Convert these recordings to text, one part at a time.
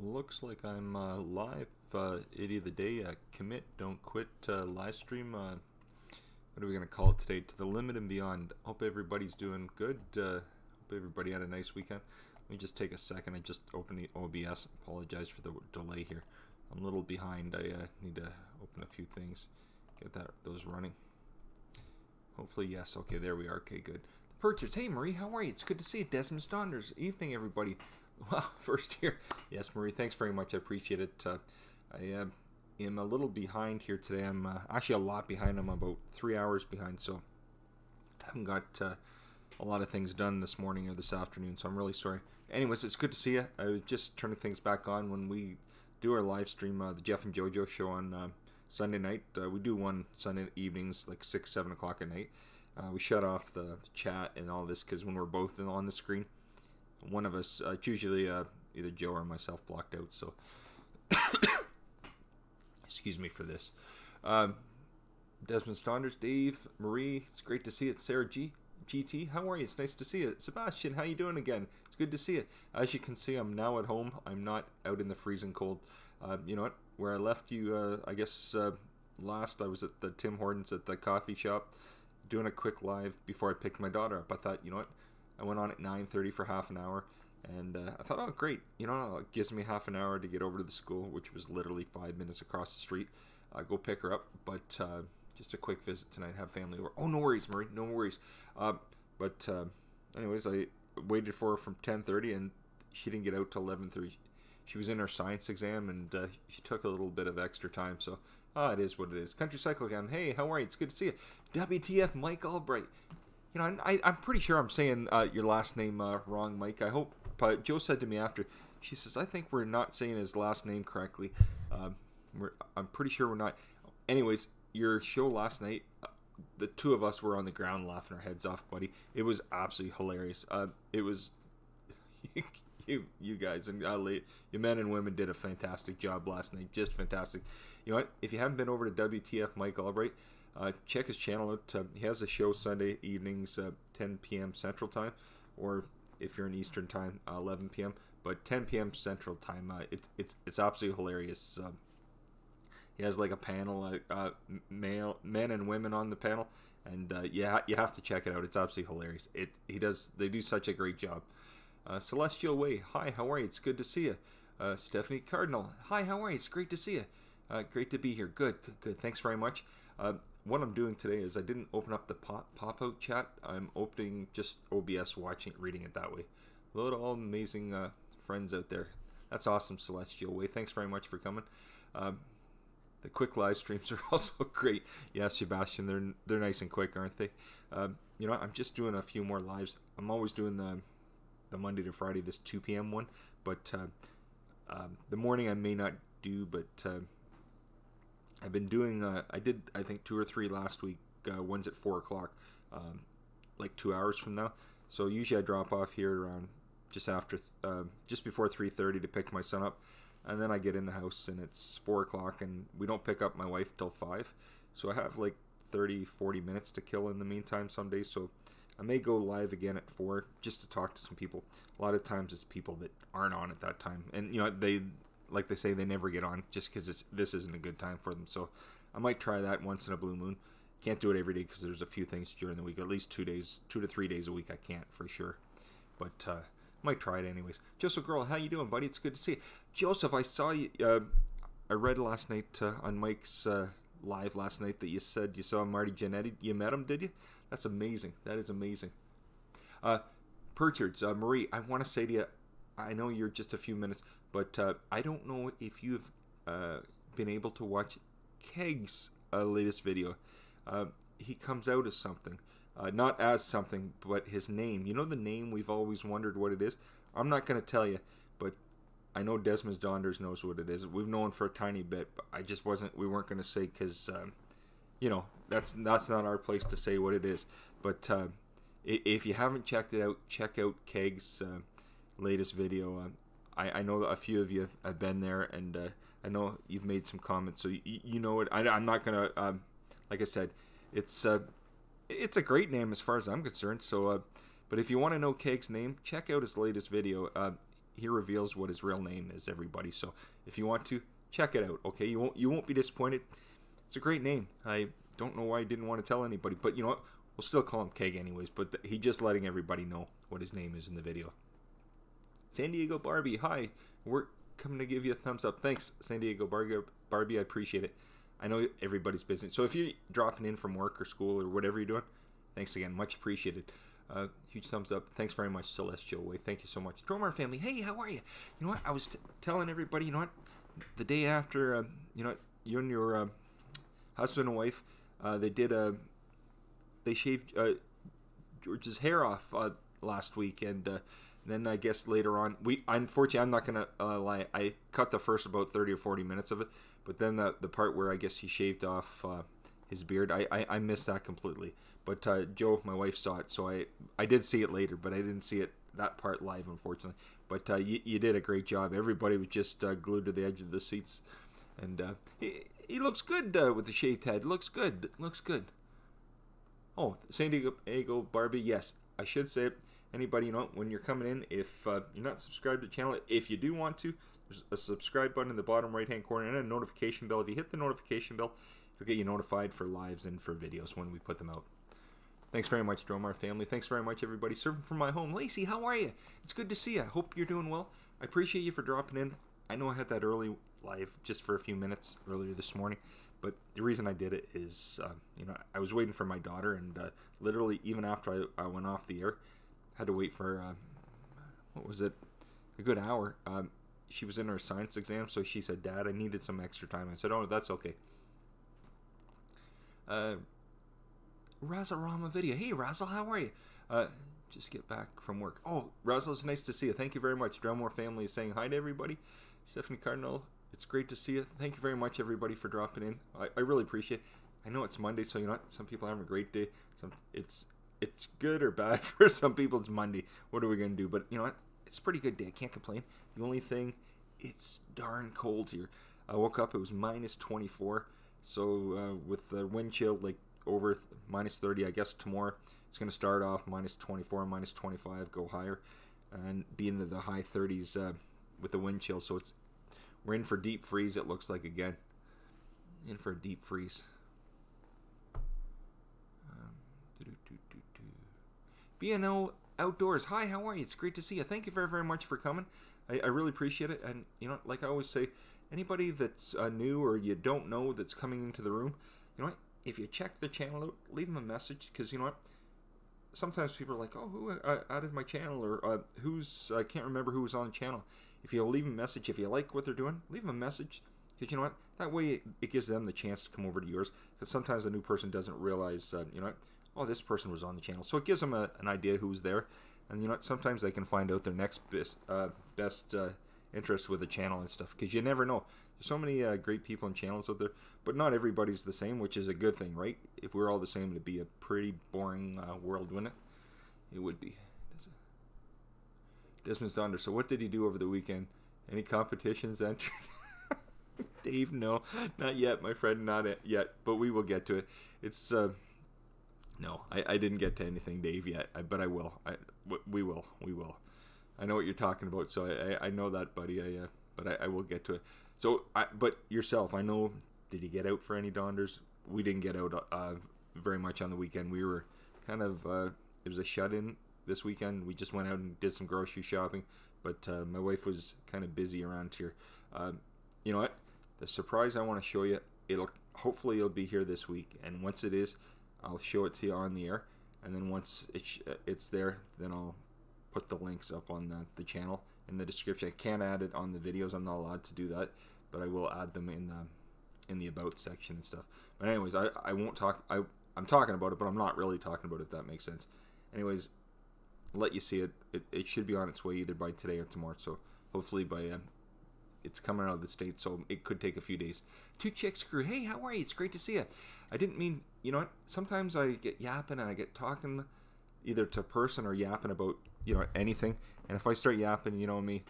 Looks like I'm live. Idiot of the day, commit, don't quit, live stream. What are we going to call it today? To the limit and beyond. Hope everybody's doing good. Hope everybody had a nice weekend. Let me just take a second. I just opened the OBS. Apologize for the delay here. I'm a little behind. I need to open a few things. Get those running. Hopefully, yes. Okay, there we are. Okay, good. The Purchase. Hey, Marie, how are you? It's good to see you. Desmond Stonders. Evening, everybody. Well, first here. Yes, Marie, thanks very much. I appreciate it. I am a little behind here today. I'm actually a lot behind. I'm about 3 hours behind, so I haven't got a lot of things done this morning or this afternoon, so I'm really sorry. Anyways, it's good to see you. I was just turning things back on when we do our live stream, the Jeff and JoJo show on Sunday night. We do one Sunday evenings, like 6, 7 o'clock at night. We shut off the chat and all this because when we're both on the screen, one of us, it's usually either Joe or myself, blocked out, so excuse me for this. Desmond Stonders, Dave, Marie, it's great to see it. Sarah GT, how are you? It's nice to see you. Sebastian, how you doing again? It's good to see you. As you can see, I'm now at home. I'm not out in the freezing cold. You know what? Where I left you, I guess last, I was at the Tim Hortons at the coffee shop doing a quick live before I picked my daughter up. I thought, you know what? I went on at 9:30 for half an hour, and I thought, oh, great. You know, it gives me half an hour to get over to the school, which was literally 5 minutes across the street. Go pick her up, but just a quick visit tonight, have family over. Oh, no worries, Marie, no worries. Anyways, I waited for her from 10:30, and she didn't get out till 11:30. She was in her science exam, and she took a little bit of extra time, so it is what it is. Country Cycle Cam, hey, how are you? It's good to see you. WTF, Mike Albright. You know, I'm pretty sure I'm saying your last name wrong, Mike. I hope. Joe said to me after, she says, I think we're not saying his last name correctly. I'm pretty sure we're not. Anyways, your show last night, the two of us were on the ground laughing our heads off, buddy. It was absolutely hilarious. It was you guys and your men and women did a fantastic job last night. Just fantastic. You know what? If you haven't been over to WTF Mike Albright, check his channel out. He has a show Sunday evenings, 10 p.m. Central Time, or if you're in Eastern Time, 11 p.m. But 10 p.m. Central Time. It's absolutely hilarious. He has like a panel, men and women on the panel, and you have to check it out. It's absolutely hilarious. They do such a great job. Celestial Way, hi, how are you? It's good to see you. Stephanie Cardinal, hi, how are you? It's great to see you. Great to be here. Good. Thanks very much. What I'm doing today is I didn't open up the pop-out chat. I'm opening just OBS, watching it, reading it that way. Hello to all amazing friends out there. That's awesome, Celestial Way. Thanks very much for coming. The quick live streams are also great. Yeah, Sebastian, they're nice and quick, aren't they? You know, I'm just doing a few more lives. I'm always doing the Monday to Friday, this 2 p.m. one, but the morning I may not do, but I've been doing, I did, I think, 2 or 3 last week. One's at 4 o'clock, like 2 hours from now. So usually I drop off here around just before 3:30 to pick my son up. And then I get in the house and it's 4 o'clock and we don't pick up my wife till 5. So I have like 30, 40 minutes to kill in the meantime some days. So I may go live again at 4 just to talk to some people. A lot of times it's people that aren't on at that time. And, you know, like they say, they never get on just because this isn't a good time for them. So I might try that once in a blue moon. Can't do it every day because there's a few things during the week. At least 2 to 3 days a week I can't for sure. But might try it anyways. Joseph Girl, how you doing, buddy? It's good to see you. Joseph, I saw you. I read last night on Mike's live last night that you said you saw Marty Jannetty. You met him, did you? That's amazing. That is amazing. Purchards, Marie, I want to say to you, I know you're just a few minutes, but I don't know if you've been able to watch Keg's latest video. He comes out as something. Not as something, but his name. You know the name we've always wondered what it is? I'm not going to tell you, but I know Desmond Donders knows what it is. We've known for a tiny bit, but we weren't going to say because, you know, that's not our place to say what it is. But if you haven't checked it out, check out Keg's latest video. I know a few of you have been there, and I know you've made some comments, so you know it. I'm not going to, like I said, it's a great name as far as I'm concerned. So, but if you want to know Keg's name, check out his latest video. he reveals what his real name is, everybody. So if you want to, check it out, okay? You won't be disappointed. It's a great name. I don't know why he didn't want to tell anybody, but you know what? We'll still call him Keg anyways, but he just letting everybody know what his name is in the video. San Diego Barbie, hi. We're coming to give you a thumbs up. Thanks, San Diego Barbie. I appreciate it. I know everybody's busy. So if you're dropping in from work or school or whatever you're doing, thanks again. Much appreciated. Huge thumbs up. Thanks very much, Celestial Way. Thank you so much. Dromar family, hey, how are you? You know what? I was telling everybody, you know what? The day after, you know, you and your husband and wife, they shaved George's hair off last week, and then I guess later on, unfortunately, I'm not gonna lie, I cut the first about 30 or 40 minutes of it, but then the part where I guess he shaved off his beard, I missed that completely. But Joe, my wife, saw it, so I did see it later, but I didn't see it that part live, unfortunately. But you did a great job. Everybody was just glued to the edge of the seats, and he looks good with the shaved head. Looks good. Looks good. Oh, San Diego Barbie, yes, I should say it. Anybody, you know, when you're coming in, if you're not subscribed to the channel, if you do want to, there's a subscribe button in the bottom right hand corner and a notification bell. If you hit the notification bell, it'll get you notified for lives and for videos when we put them out. Thanks very much, Dromar family. Thanks very much, everybody. Serving from my home. Lacey, how are you? It's good to see you. I hope you're doing well. I appreciate you for dropping in. I know I had that early live just for a few minutes earlier this morning, but the reason I did it is, you know, I was waiting for my daughter, and literally even after I went off the air, had to wait for, what was it, a good hour. She was in her science exam, so she said, Dad, I needed some extra time. I said, oh, that's okay. Razarama video. Hey, Razzle, how are you? Just get back from work. Oh, Razzle, it's nice to see you. Thank you very much. Drumore family is saying hi to everybody. Stephanie Cardinal, it's great to see you. Thank you very much, everybody, for dropping in. I really appreciate it. I know it's Monday, so you know what? Some people are having a great day. It's good or bad for some people. It's Monday. What are we going to do? But you know what? It's a pretty good day. I can't complain. The only thing, it's darn cold here. I woke up, it was minus 24. So with the wind chill, like over minus 30, I guess tomorrow it's going to start off minus 24, minus 25, go higher, and be into the high 30s with the wind chill. So we're in for deep freeze, it looks like, again. In for a deep freeze. BNO Outdoors, hi, how are you? It's great to see you. Thank you very, very much for coming. I really appreciate it. And, you know, like I always say, anybody that's new or you don't know that's coming into the room, you know what? If you check the channel out, leave them a message, because, you know what? Sometimes people are like, oh, who added my channel, or I can't remember who was on the channel. If you leave them a message, if you like what they're doing, leave them a message, because, you know what? That way it gives them the chance to come over to yours, because sometimes a new person doesn't realize, you know what? Oh, this person was on the channel. So it gives them an idea who's there. And you know what? Sometimes they can find out their next best interest with the channel and stuff. Because you never know. There's so many great people and channels out there. But not everybody's the same, which is a good thing, right? If we're all the same, it'd be a pretty boring world, wouldn't it? It would be. Desmond's Donder. So what did he do over the weekend? Any competitions entered? Dave, no. Not yet, my friend. Not yet. But we will get to it. It's... No, I didn't get to anything, Dave, yet, but I will. We will. I know what you're talking about, so I know that, buddy. But I will get to it. So, but yourself, I know. Did you get out for any Donders? We didn't get out very much on the weekend. We were kind of. It was a shut-in this weekend. We just went out and did some grocery shopping, but my wife was kind of busy around here. You know what? The surprise I want to show you. Hopefully it'll be here this week, and once it is, I'll show it to you on the air, and then once it's there, then I'll put the links up on the channel in the description. I can't add it on the videos. I'm not allowed to do that, but I will add them in the about section and stuff. But anyways, I won't talk. I'm talking about it, but I'm not really talking about it, if that makes sense. Anyways, I'll let you see it. It should be on its way either by today or tomorrow. So hopefully by it's coming out of the States, so it could take a few days. Two Chicks Crew, hey, how are you? It's great to see you. I didn't mean, you know what? Sometimes I get yapping and I get talking either to person or yapping about, you know, anything. And if I start yapping, you know me,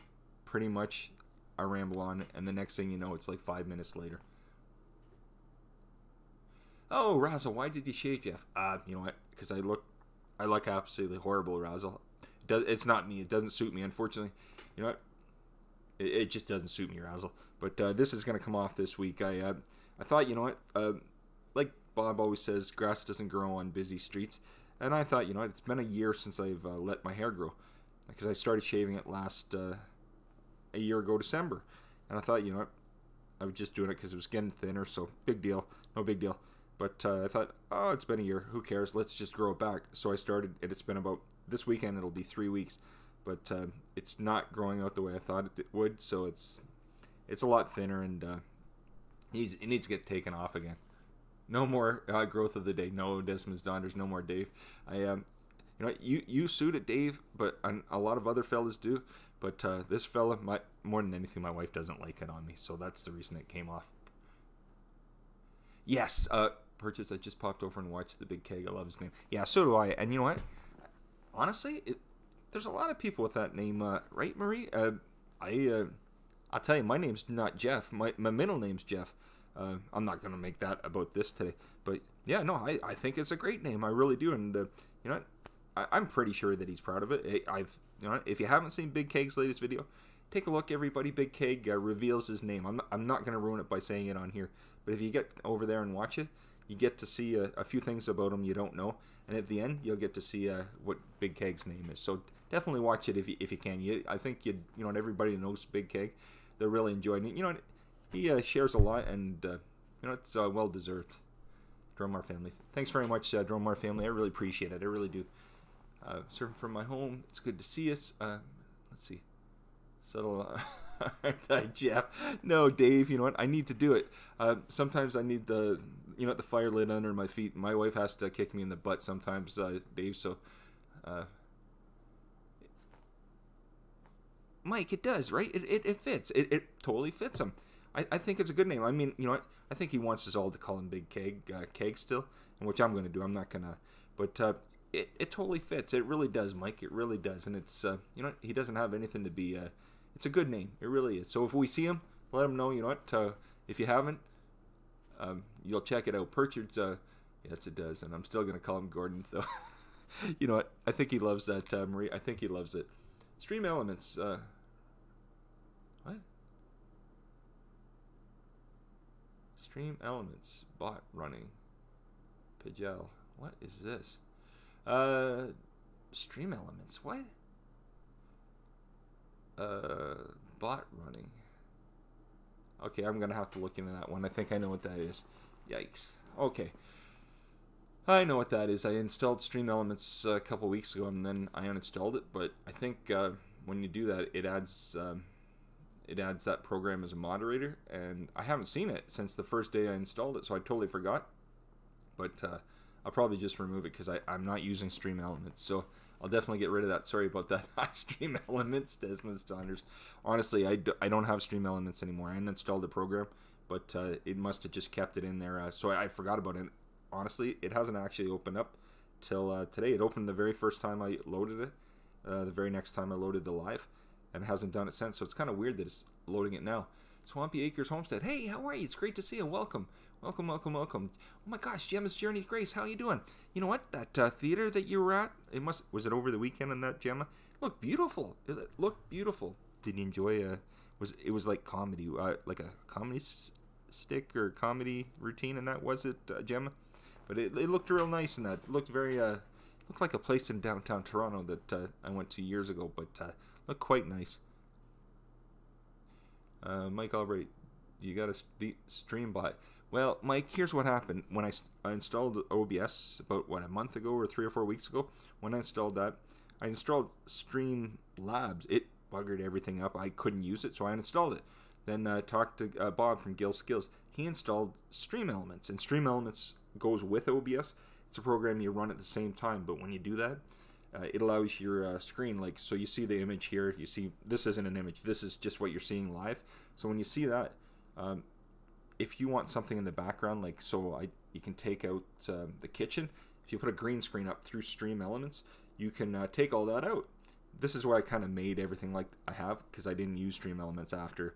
pretty much I ramble on, and the next thing you know, it's like 5 minutes later. Oh, Razzle, why did you shave, Jeff? You know what? Because I look absolutely horrible, Razzle. It's not me. It doesn't suit me, unfortunately. You know what? it just doesn't suit me, Razzle. But this is going to come off this week. I thought, you know what, like Bob always says, grass doesn't grow on busy streets. And I thought, you know what, it's been a year since I've let my hair grow. Because I started shaving it a year ago, December. And I thought, you know what, I was just doing it because it was getting thinner, so big deal, no big deal. But I thought, oh, it's been a year, who cares, let's just grow it back. So I started, and it's been about, this weekend it'll be 3 weeks. But it's not growing out the way I thought it would, so it's a lot thinner, and it needs to get taken off again. No more growth of the day. No Desmond's daughters. No more Dave. You know, you suit it, Dave, but a lot of other fellas do. But this fella, more than anything, my wife doesn't like it on me, so that's the reason it came off. Yes, Purchase. I just popped over and watched the Big Keg. I love his name. Yeah, so do I. And you know what? Honestly, there's a lot of people with that name, right, Marie? I'll tell you, my name's not Jeff. My middle name's Jeff. I'm not gonna make that about this today, but yeah, no, I think it's a great name. I really do, and you know, I'm pretty sure that he's proud of it. You know, if you haven't seen Big Keg's latest video, take a look, everybody. Big Keg reveals his name. I'm not gonna ruin it by saying it on here, but if you get over there and watch it, you get to see a few things about him you don't know, and at the end, you'll get to see what Big Keg's name is. So definitely watch it if you can. I think you know, everybody knows Big Keg. They're really enjoying it. You know, he shares a lot, and you know, it's well deserved. Dromar family, thanks very much, Dromar family. I really appreciate it. I really do. Surfing from my home. It's good to see us. Let's see. Settle. Jeff. No, Dave. You know what? I need to do it. Sometimes I need the fire lit under my feet. My wife has to kick me in the butt sometimes, Dave. So. Mike, it does, right? It fits. It totally fits him. I think it's a good name. I mean, you know what? I think he wants us all to call him Big Keg, Keg still, and which I'm going to do. I'm not going to. But it totally fits. It really does, Mike. It really does. And it's, you know what? He doesn't have anything to be, it's a good name. It really is. So if we see him, let him know, you know what? If you haven't, you'll check it out. Purchard's, yes, it does. And I'm still going to call him Gordon, though. You know what? I think he loves that, Marie. I think he loves it. Stream Elements, what? Stream Elements bot running. Pidgel. What is this? Stream Elements. What? Bot running. Okay, I'm gonna have to look into that one. I think I know what that is. Yikes. Okay. I know what that is. I installed Stream Elements a couple weeks ago, and then I uninstalled it. But I think when you do that, it adds that program as a moderator, and I haven't seen it since the first day I installed it, so I totally forgot. But I'll probably just remove it because I'm not using Stream Elements, so I'll definitely get rid of that. Sorry about that. Stream Elements, Desmond Saunders. Honestly, I don't have Stream Elements anymore. I uninstalled the program, but it must have just kept it in there, so I forgot about it. Honestly, it hasn't actually opened up till today. It opened the very first time I loaded it, the very next time I loaded the live, and hasn't done it since. So it's kind of weird that it's loading it now. Swampy Acres Homestead. Hey, how are you? It's great to see you. Welcome. Welcome, welcome, welcome. Oh my gosh, Gemma's Journey Grace, how you doing? You know what? That theater that you were at, was it over the weekend in that, Gemma? It looked beautiful. It looked beautiful. Did you enjoy it was like comedy, like a comedy stick or comedy routine, and that was it, Gemma? But it looked real nice, and that it looked very looked like a place in downtown Toronto that I went to years ago, but looked quite nice. Mike Albright, you got a stream bot. Well, Mike, here's what happened. When I installed OBS about, a month ago or 3 or 4 weeks ago, when I installed that, I installed Stream Labs. It buggered everything up. I couldn't use it, so I uninstalled it. Then talked to Bob from Gill Skills. He installed Stream Elements, and Stream Elements goes with OBS. It's a program you run at the same time, but when you do that, it allows your screen, like, so you see the image here. You see, this isn't an image. This is just what you're seeing live. So when you see that, if you want something in the background, like, you can take out the kitchen. If you put a green screen up through Stream Elements, you can take all that out. This is where I kind of made everything like I have, because I didn't use Stream Elements after.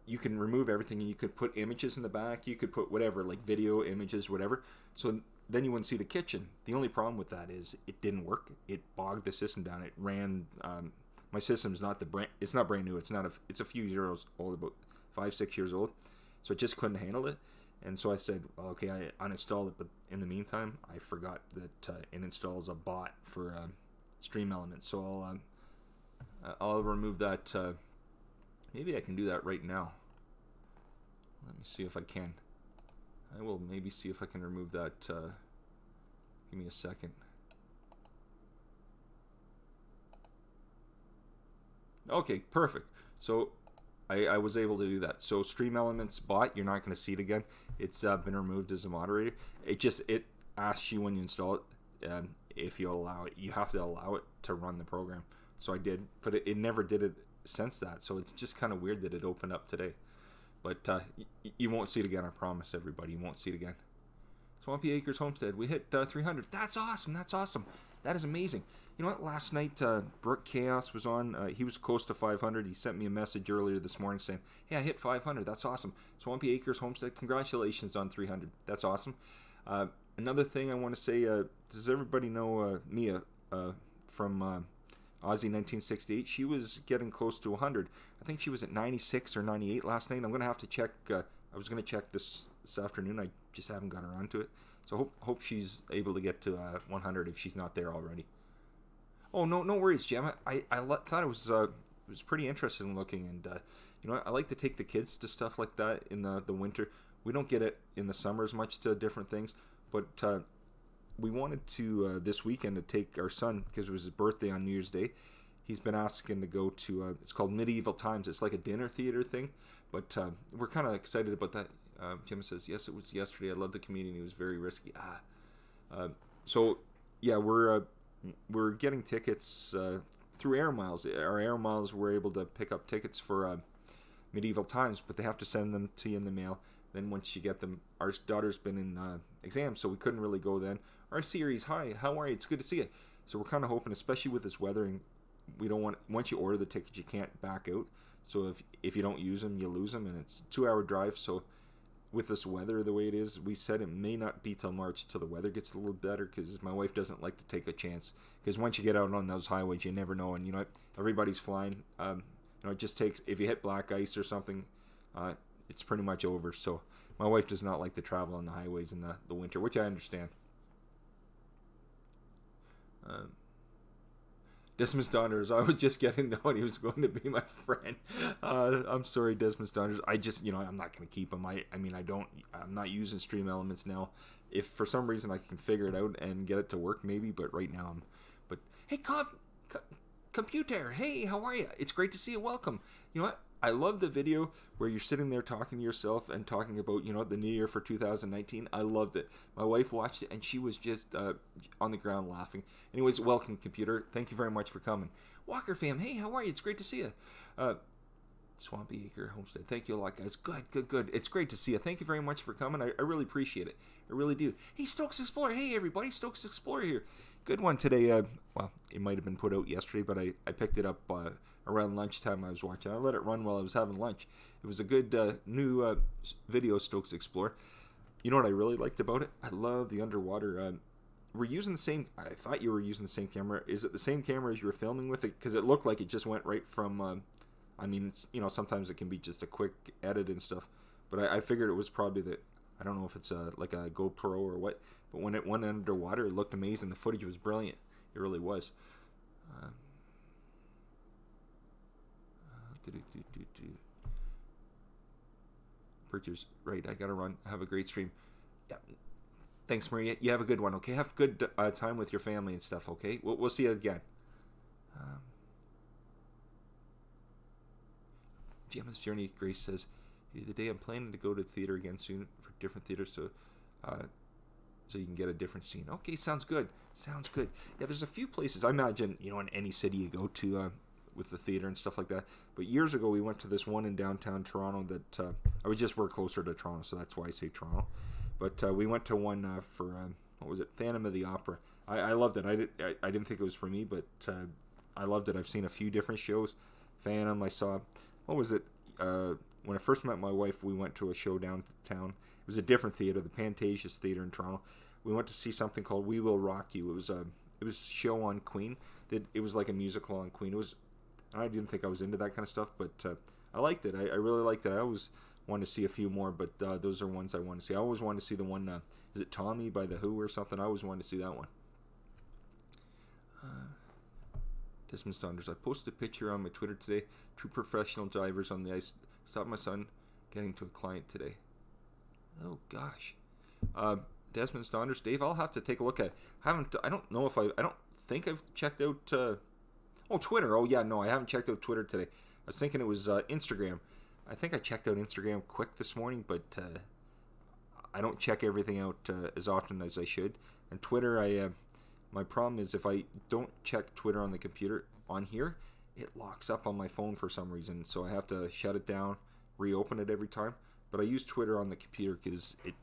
You can remove everything, and you could put images in the back. You could put whatever, like video, images, whatever. So then you wouldn't see the kitchen. The only problem with that is it didn't work. It bogged the system down. It ran my system's not it's not brand new. It's a few years old, about 5-6 years old. So it just couldn't handle it. And so I said, well, okay, I uninstalled it. But in the meantime, I forgot that it installs a bot for Stream Elements. So I'll remove that. Maybe I can do that right now. Let me see if I can. I will maybe see if I can remove that. Give me a second. Okay, perfect. So I was able to do that. So Stream Elements bot, you're not going to see it again. It's been removed as a moderator. It asks you when you install it, if you allow it. You have to allow it to run the program. So I did, but it never did it since that. So it's just kind of weird that it opened up today. But you won't see it again, I promise everybody. You won't see it again. Swampy Acres Homestead, we hit 300. That's awesome. That's awesome. That is amazing. You know what? Last night, Brooke Chaos was on. He was close to 500. He sent me a message earlier this morning saying, hey, I hit 500. That's awesome. Swampy Acres Homestead, congratulations on 300. That's awesome. Another thing I want to say, does everybody know Mia from Aussie 1968? She was getting close to 100. I think she was at 96 or 98 last night. I'm going to have to check. I was going to check this afternoon. I just haven't got around to it. So hope she's able to get to 100 if she's not there already. Oh, no worries, Gemma. I thought it was pretty interesting looking, and you know, I like to take the kids to stuff like that in the winter. We don't get it in the summer as much to different things, but we wanted to this weekend to take our son, because it was his birthday on New Year's Day. He's been asking to go to it's called Medieval Times. It's like a dinner theater thing, but we're kind of excited about that. Jim says, yes, it was yesterday. I love the comedian. He was very risky. So yeah, we're getting tickets through Air Miles. Our Air Miles were able to pick up tickets for Medieval Times, but they have to send them to you in the mail. Then once you get them, our daughter's been in exams, so we couldn't really go then. Our series, hi, how are you? It's good to see you. So we're kind of hoping, especially with this weather, and we don't want, once you order the tickets, you can't back out. So if you don't use them, you lose them, and it's a 2-hour drive. So with this weather the way it is, we said it may not be till March till the weather gets a little better, because my wife doesn't like to take a chance, because once you get out on those highways, you never know. And you know, everybody's flying. You know, it just takes, if you hit black ice or something, it's pretty much over. So my wife does not like to travel on the highways in the winter, which I understand. Desmond's Donners, I was just getting to know he was going to be my friend. I'm sorry, Desmond's Donners. I just, you know, I'm not going to keep him. I'm not using Stream Elements now. If for some reason I can figure it out and get it to work, maybe, but right now but hey, computer, hey, how are you? It's great to see you. Welcome. You know what? I love the video where you're sitting there talking to yourself and talking about, you know, the new year for 2019. I loved it. My wife watched it and she was just on the ground laughing. Anyways, welcome, computer. Thank you very much for coming. Walker fam, hey, how are you? It's great to see you. Swampy Acre Homestead, thank you a lot, guys. Good. It's great to see you. Thank you very much for coming. I really appreciate it. I really do. Hey, Stokes Explorer. Hey, everybody. Stokes Explorer here. Good one today. Well, it might have been put out yesterday, but I picked it up around lunchtime. I was watching. I let it run while I was having lunch. It was a good new video, Stokes Explorer. You know what I really liked about it? I love the underwater. We're using the same. I thought you were using the same camera. Is it the same camera as you were filming with it? Because it looked like it just went right from. I mean, it's, you know, sometimes it can be just a quick edit and stuff, but I figured it was probably the. I don't know if it's like a GoPro or what, but when it went underwater, it looked amazing. The footage was brilliant. It really was. Purchase, right, I gotta run. Have a great stream. Yeah. Thanks, Maria. You have a good one, okay? Have good time with your family and stuff, okay? We'll see you again. Gemma's Journey, Grace says, the day I'm planning to go to the theater again soon for different theaters, so you can get a different scene. Okay, sounds good. Sounds good. Yeah, there's a few places. I imagine, you know, in any city you go to with the theater and stuff like that. But years ago, we went to this one in downtown Toronto that I would just work closer to Toronto, so that's why I say Toronto. But we went to one for what was it? Phantom of the Opera. I loved it. I didn't think it was for me, but I loved it. I've seen a few different shows. Phantom. I saw. What was it? When I first met my wife, we went to a show downtown. It was a different theater, the Pantages Theater in Toronto. We went to see something called We Will Rock You. It was a show on Queen. It was like a musical on Queen. It was I didn't think I was into that kind of stuff, but I liked it. I really liked it. I always wanted to see a few more, but those are ones I want to see. I always wanted to see the one, is it Tommy by The Who or something? I always wanted to see that one. Desmond Saunders. I posted a picture on my Twitter today. 2 professional divers on the ice stopped my son getting to a client today. Oh gosh. Desmond Saunders. Dave, I'll have to take a look at it. I don't think I've checked out Twitter. Oh yeah, no, I haven't checked out Twitter today. I was thinking it was Instagram. I think I checked out Instagram quick this morning, but I don't check everything out as often as I should. And Twitter, my problem is if I don't check Twitter on the computer on here, it locks up on my phone for some reason. So I have to shut it down, reopen it every time. But I use Twitter on the computer because it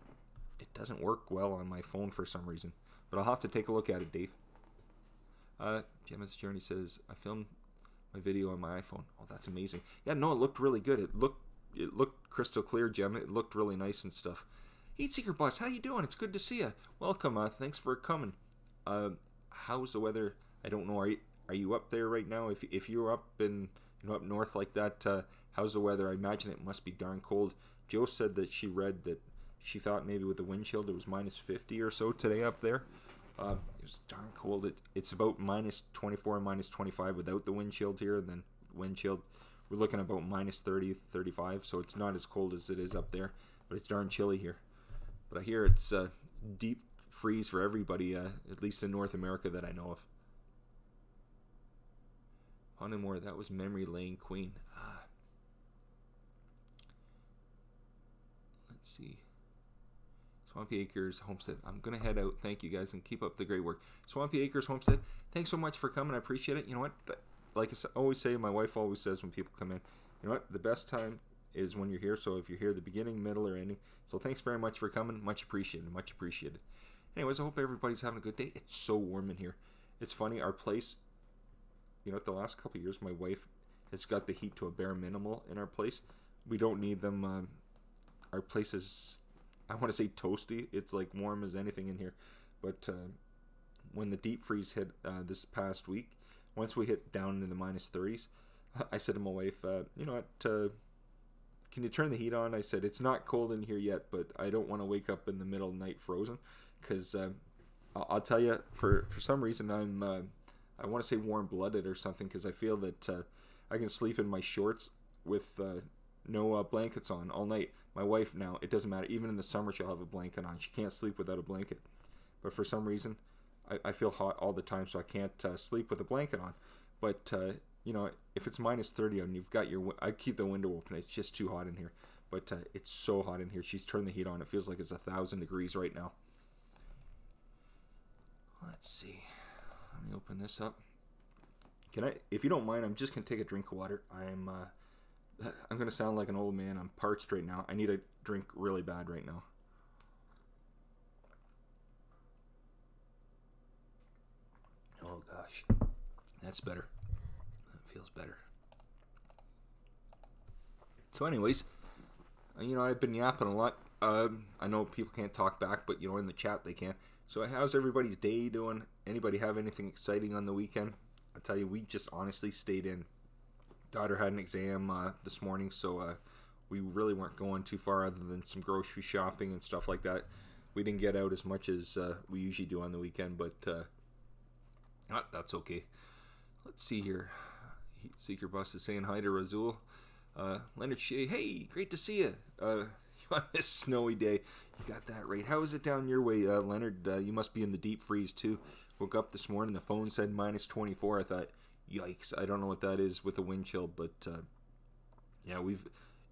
doesn't work well on my phone for some reason. But I'll have to take a look at it, Dave. Gemma's Journey says, I filmed my video on my iPhone. Oh, that's amazing. Yeah, no, it looked really good. It looked crystal clear, Gemma. It looked really nice and stuff. Heat Seeker Bus, how you doing? It's good to see you. Welcome. Thanks for coming. How's the weather? I don't know. Are you up there right now? If you're up up north like that, how's the weather? I imagine it must be darn cold. Joe said that she read that she thought maybe with the wind chill it was minus 50 or so today up there. It was darn cold. It's about minus 24 and minus 25 without the wind chilled here, and then wind chilled we're looking at about minus 30, 35, so it's not as cold as it is up there, but it's darn chilly here. But I hear it's deep freeze for everybody, at least in North America that I know of. Moore, that was Memory Lane Queen. Let's see. Swampy Acres Homestead. I'm going to head out. Thank you guys and keep up the great work. Swampy Acres Homestead, thanks so much for coming. I appreciate it. You know what? Like I always say, my wife always says when people come in, you know what? The best time is when you're here. So if you're here the beginning, middle, or ending. So thanks very much for coming. Much appreciated. Much appreciated. Anyways, I hope everybody's having a good day. It's so warm in here. It's funny. Our place, you know, the last couple of years, my wife has got the heat to a bare minimal in our place. We don't need them. Our place is, I want to say toasty. It's like warm as anything in here. But when the deep freeze hit this past week, once we hit down into the minus 30s, I said to my wife, you know what, can you turn the heat on? I said, it's not cold in here yet, but I don't want to wake up in the middle of the night frozen. Because I'll tell you, for some reason, I want to say warm-blooded or something, because I feel that I can sleep in my shorts with no blankets on all night. My wife now, it doesn't matter. Even in the summer, she'll have a blanket on. She can't sleep without a blanket. But for some reason, I feel hot all the time, so I can't sleep with a blanket on. But, you know, if it's minus 30 and you've got your... I keep the window open. It's just too hot in here. But it's so hot in here. She's turned the heat on. It feels like it's 1,000 degrees right now. Let's see. Let me open this up. Can I, if you don't mind, I'm just going to take a drink of water. I'm going to sound like an old man. I'm parched right now. I need a drink really bad right now. Oh gosh. That's better. That feels better. So anyways, you know, I've been yapping a lot. I know people can't talk back, but you know, in the chat they can. So how's everybody's day doing? Anybody have anything exciting on the weekend? I tell you, we just honestly stayed in. Daughter had an exam this morning, so we really weren't going too far other than some grocery shopping and stuff like that. We didn't get out as much as we usually do on the weekend, but that's okay. Let's see here. Heat Seeker Bus is saying hi to Razul. Leonard Shea, hey, great to see you. On this snowy day, you got that right. How is it down your way, Leonard? You must be in the deep freeze too. Woke up this morning, the phone said minus 24. I thought, yikes, I don't know what that is with the wind chill, but yeah,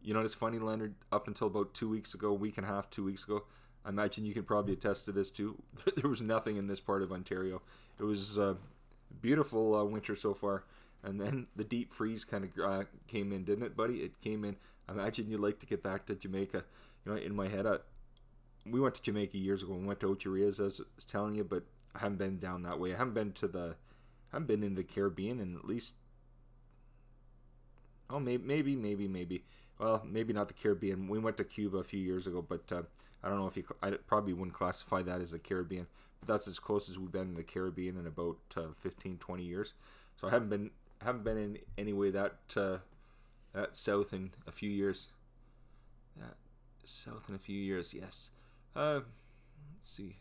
you know, it's funny, Leonard, up until about 2 weeks ago, week and a half, 2 weeks ago, I imagine you can probably attest to this too. There was nothing in this part of Ontario. It was beautiful winter so far, and then the deep freeze kind of came in, didn't it, buddy? It came in. I imagine you'd like to get back to Jamaica. You know, in my head, we went to Jamaica years ago. We went to Ocho Rios, as I was telling you, but I haven't been down that way. I haven't been in the Caribbean in at least, oh, maybe. Well, maybe not the Caribbean. We went to Cuba a few years ago, but I don't know if I probably wouldn't classify that as the Caribbean. But that's as close as we've been in the Caribbean in about 15, 20 years. So I haven't been haven't been in anyway that south in a few years. That south in a few years, yes. Let's see.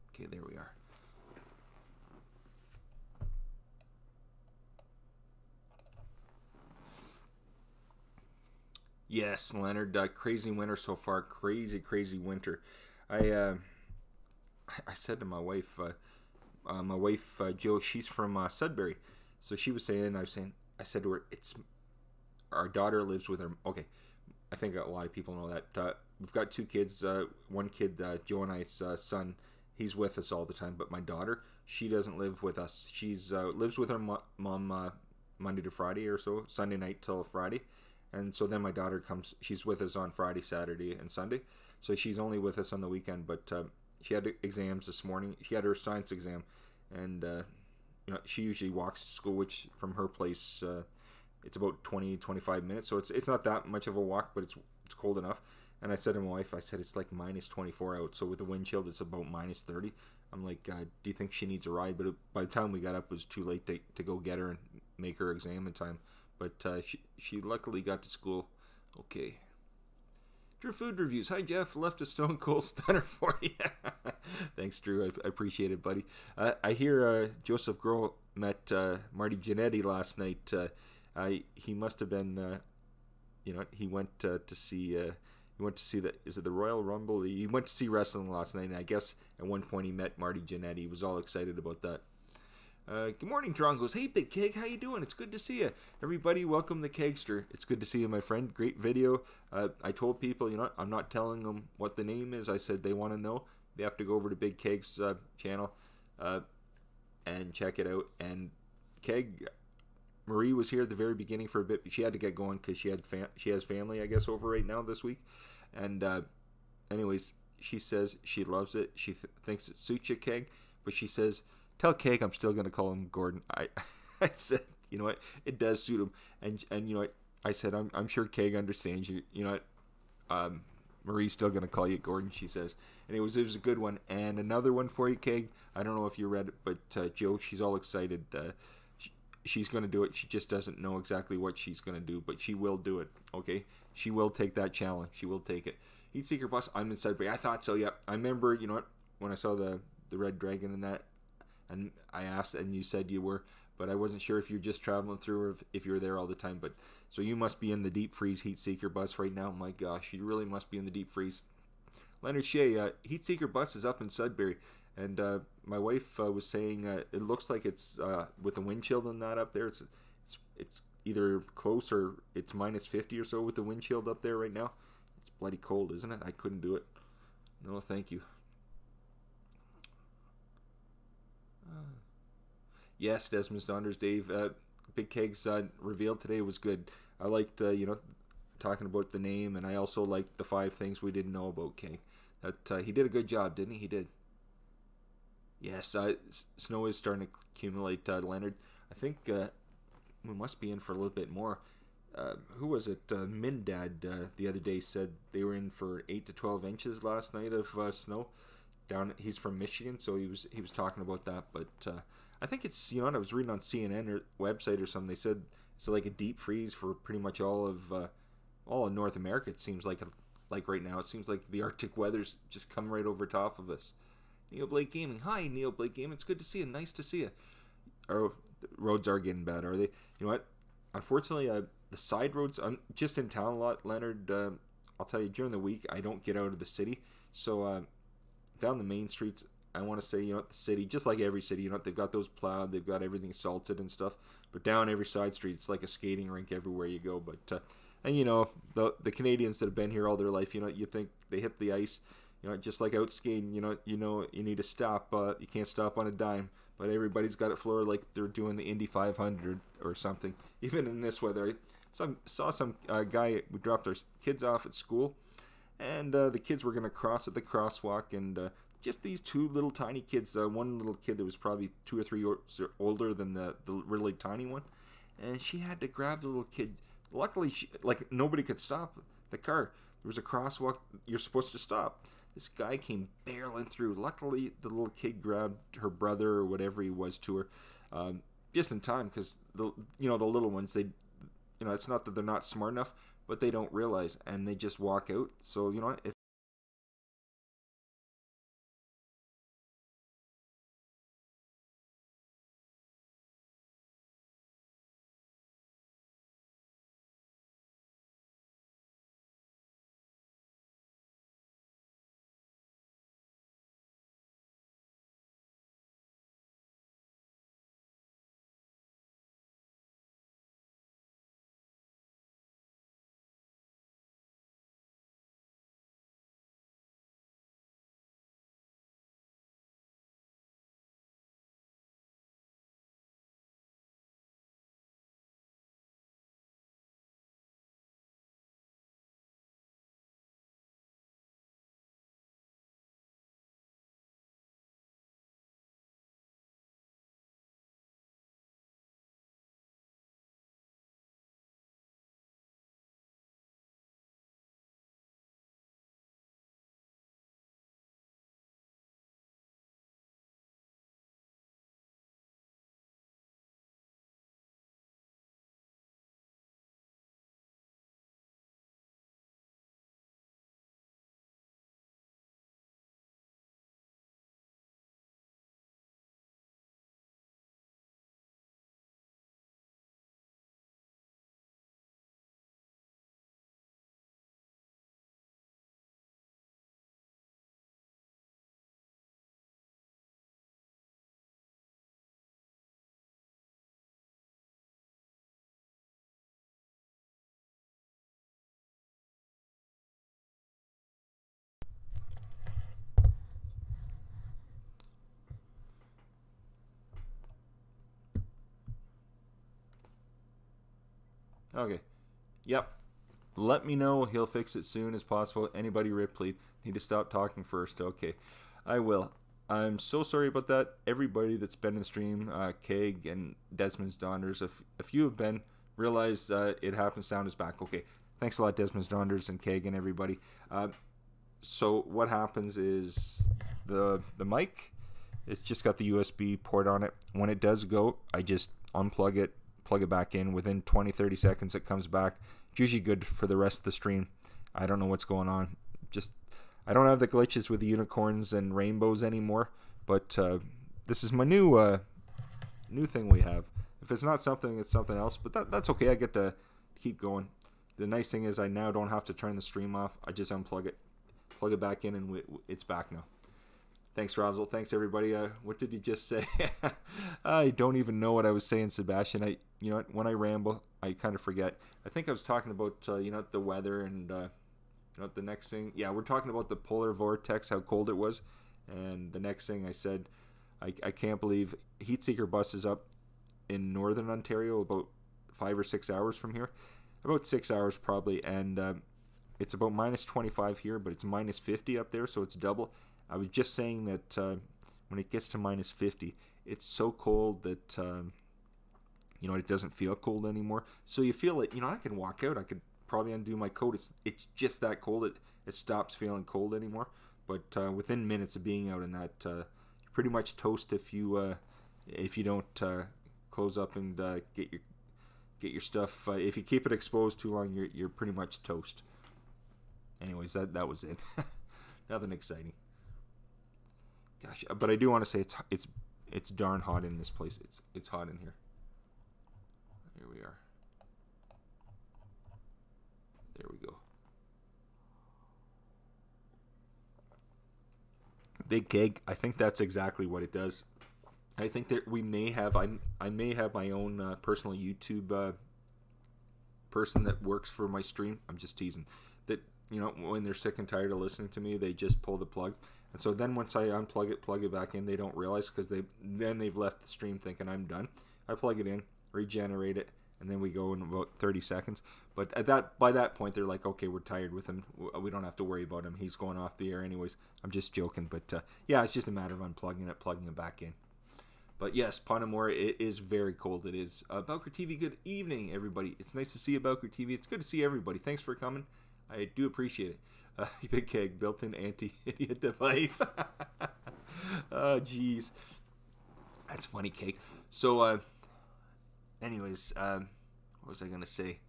Okay, there we are. Yes, Leonard. Crazy winter so far. Crazy winter. I I said to my wife Joe, she's from Sudbury, so she was saying, I said to her, it's our daughter lives with her. Okay, I think a lot of people know that. We've got two kids. One kid, Joe and I's son, he's with us all the time. But my daughter, she doesn't live with us. She's lives with her mom Monday to Friday or so, Sunday night till Friday. And so then my daughter comes. She's with us on Friday, Saturday, and Sunday. So she's only with us on the weekend. But she had exams this morning. She had her science exam, and she usually walks to school, which from her place it's about 20-25 minutes. So it's not that much of a walk, but it's cold enough. And I said to my wife, I said it's like -24 out. So with the wind chill, it's about -30. I'm like, do you think she needs a ride? But by the time we got up, it was too late to go get her and make her exam in time. But she luckily got to school okay. Drew Food Reviews. Hi, Jeff. Left a Stone Cold Stunner for you. Thanks, Drew. I appreciate it, buddy. I hear Joseph Grohl met Marty Jannetty last night. He must have been, he went to see. He went to see is it the Royal Rumble? He went to see wrestling last night, and I guess at one point he met Marty Jannetty. He was all excited about that. Good morning, Drongos. Hey, Big Keg, how you doing? It's good to see you. Everybody, welcome the Kegster. It's good to see you, my friend. Great video. I told people, I'm not telling them what the name is. I said they want to know. They have to go over to Big Keg's channel and check it out. And Keg, Marie was here at the very beginning for a bit. She had to get going because she has family, I guess, over right now this week. And anyways, she says she loves it. She thinks it suits you, Keg. But she says, tell Keg I'm still going to call him Gordon. I said, you know what? It does suit him. And you know what? I said, I'm sure Keg understands you. You know what? Marie's still going to call you Gordon, she says. And it was a good one. And another one for you, Keg. I don't know if you read it, but Joe, she's all excited. She's going to do it. She just doesn't know exactly what she's going to do, but she will do it, okay? She will take that challenge. She will take it. Heat Seeker Bus, I'm in Sudbury. I thought so, yeah. I remember, you know what, when I saw the Red Dragon and that, and I asked, and you said you were, but I wasn't sure if you're just traveling through or if you're there all the time. But so you must be in the Deep Freeze Heat Seeker Bus right now. My gosh, you really must be in the Deep Freeze. Leonard Shea, Heat Seeker Bus is up in Sudbury. And my wife was saying it looks like it's with the wind chill and that up there. It's either close or it's -50 or so with the wind chill up there right now. It's bloody cold, isn't it? I couldn't do it. No, thank you. Yes, Desmond's Donders, Dave. Big Keg's reveal today was good. I liked talking about the name, and I also liked the 5 things we didn't know about Keg. That he did a good job, didn't he? He did. Yes, snow is starting to accumulate, Leonard. I think we must be in for a little bit more. Who was it? Mindad the other day said they were in for 8 to 12 inches last night of snow. He's from Michigan, so he was talking about that. But I think it's, I was reading on CNN or website or something. They said it's like a deep freeze for pretty much all of North America. It seems like right now. It seems like the Arctic weather's just come right over top of us. Neo Blake Gaming. Hi, Neo Blake Gaming. It's good to see you. Nice to see you. Oh, the roads are getting bad, are they? You know what? Unfortunately, the side roads, I'm just in town a lot, Leonard. I'll tell you, during the week, I don't get out of the city. So, down the main streets, I want to say, the city, just like every city, they've got those plowed, they've got everything salted and stuff. But down every side street, it's like a skating rink everywhere you go. But, and the Canadians that have been here all their life, you think they hit the ice. Just like out skating, you need to stop. You can't stop on a dime. But everybody's got it floored like they're doing the Indy 500 or something. Even in this weather, I saw some guy. We dropped our kids off at school, and the kids were gonna cross at the crosswalk, and just these 2 little tiny kids. One little kid that was probably 2 or 3 years older than the really tiny one, and she had to grab the little kid. Luckily, nobody could stop the car. There was a crosswalk. You're supposed to stop. This guy came barreling through. Luckily, the little kid grabbed her brother or whatever he was to her. just in time, because the the little ones, they, it's not that they're not smart enough, but they don't realize, and they just walk out. So if okay, yep. Let me know. He'll fix it soon as possible. Anybody, Ripley, need to stop talking first. Okay, I will. I'm so sorry about that. Everybody that's been in the stream, Keg and Desmond's Donders, if few have been, realize it happens. Sound is back. Okay, thanks a lot, Desmond's Donders and Keg and everybody. So what happens is the mic, it's just got the USB port on it. When it does go, I just unplug it, plug it back in. Within 20-30 seconds, it comes back. It's usually good for the rest of the stream. I don't know what's going on. Just, I don't have the glitches with the unicorns and rainbows anymore. But this is my new thing we have. If it's not something, it's something else. But that's okay. I get to keep going. The nice thing is I now don't have to turn the stream off. I just unplug it, plug it back in, and it's back now. Thanks, Razzle. Thanks, everybody. What did you just say? I don't even know what I was saying, Sebastian. When I ramble, I kind of forget. I think I was talking about, the weather and, the next thing. Yeah, we're talking about the polar vortex, how cold it was. And the next thing I said, I can't believe Heatseeker bus is up in northern Ontario about 5 or 6 hours from here. About 6 hours probably. And it's about minus 25 here, but it's minus 50 up there, so it's double. I was just saying that when it gets to minus 50, it's so cold that, it doesn't feel cold anymore. So you feel it, I can walk out. I could probably undo my coat. It's just that cold. It stops feeling cold anymore. But within minutes of being out in that, you're pretty much toast if you don't close up and get your stuff. If you keep it exposed too long, you're pretty much toast. Anyways, that was it. Nothing exciting. Gosh, but I do want to say it's darn hot in this place. It's hot in here. Here we are. There we go. Big keg. I think that's exactly what it does. I think that we may have. I may have my own personal YouTube person that works for my stream. I'm just teasing. That when they're sick and tired of listening to me, they just pull the plug. And so then once I unplug it, plug it back in, they don't realize because they've left the stream thinking I'm done. I plug it in, regenerate it, and then we go in about 30 seconds. But by that point, they're like, okay, we're tired with him. We don't have to worry about him. He's going off the air anyways. I'm just joking. But yeah, it's just a matter of unplugging it, plugging it back in. But yes, Ponamore, it is very cold. It is. Bowker TV, good evening, everybody. It's nice to see you, Bowker TV. It's good to see everybody. Thanks for coming. I do appreciate it. Big keg, built-in anti-idiot device. Oh, jeez. That's funny, Cake. So, anyways, what was I gonna say?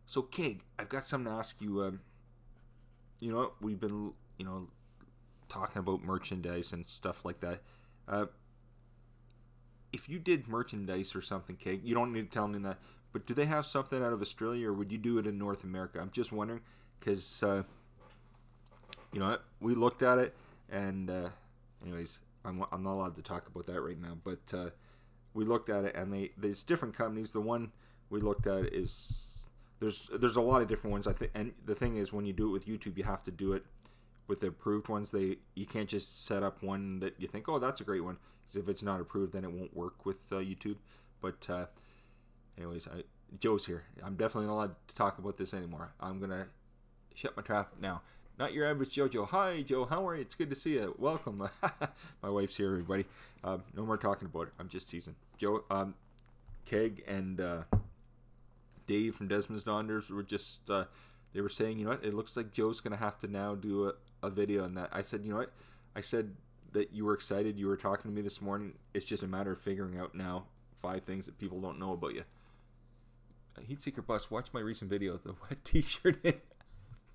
So, Keg, I've got something to ask you. You know, we've been, talking about merchandise and stuff like that. If you did merchandise or something, Keg, you don't need to tell me that, but do they have something out of Australia, or would you do it in North America? I'm just wondering, because, we looked at it, and, anyways, I'm not allowed to talk about that right now, but we looked at it, and there's different companies. The one we looked at is... There's a lot of different ones, I think, and the thing is, when you do it with YouTube, you have to do it with the approved ones. You can't just set up one that you think, oh, that's a great one, because if it's not approved, then it won't work with YouTube. But anyways, Joe's here. I'm definitely not allowed to talk about this anymore. I'm gonna shut my trap now. Not your average JoJo. Hi, Joe. How are you? It's good to see you. Welcome. My wife's here, everybody. No more talking about it. I'm just teasing. Joe, Keg, and Dave from Desmond's Donders were just, they were saying, you know what, it looks like Joe's going to have to now do a video on that. I said, you know what, I said that you were excited, you were talking to me this morning. It's just a matter of figuring out now 5 things that people don't know about you. Heatseeker Bus, watch my recent video of the wet t-shirt in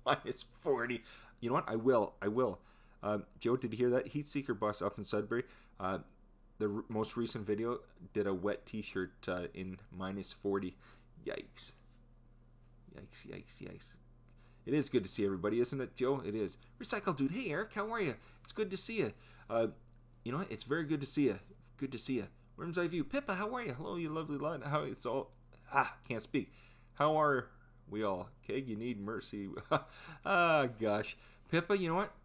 -40. You know what, I will. Joe, did you hear that? Heatseeker Bus up in Sudbury, the most recent video did a wet t-shirt in -40. Yikes. It is good to see everybody, isn't it, Joe? It is. Recycle Dude, hey Eric, how are you? It's good to see you. You know what? It's very good to see you. Good to see you. Worm's Eye View. Pippa, how are you? Hello, you lovely lad. How it's all... can't speak. How are we all? Keg, you need mercy. Gosh. Pippa, you know what?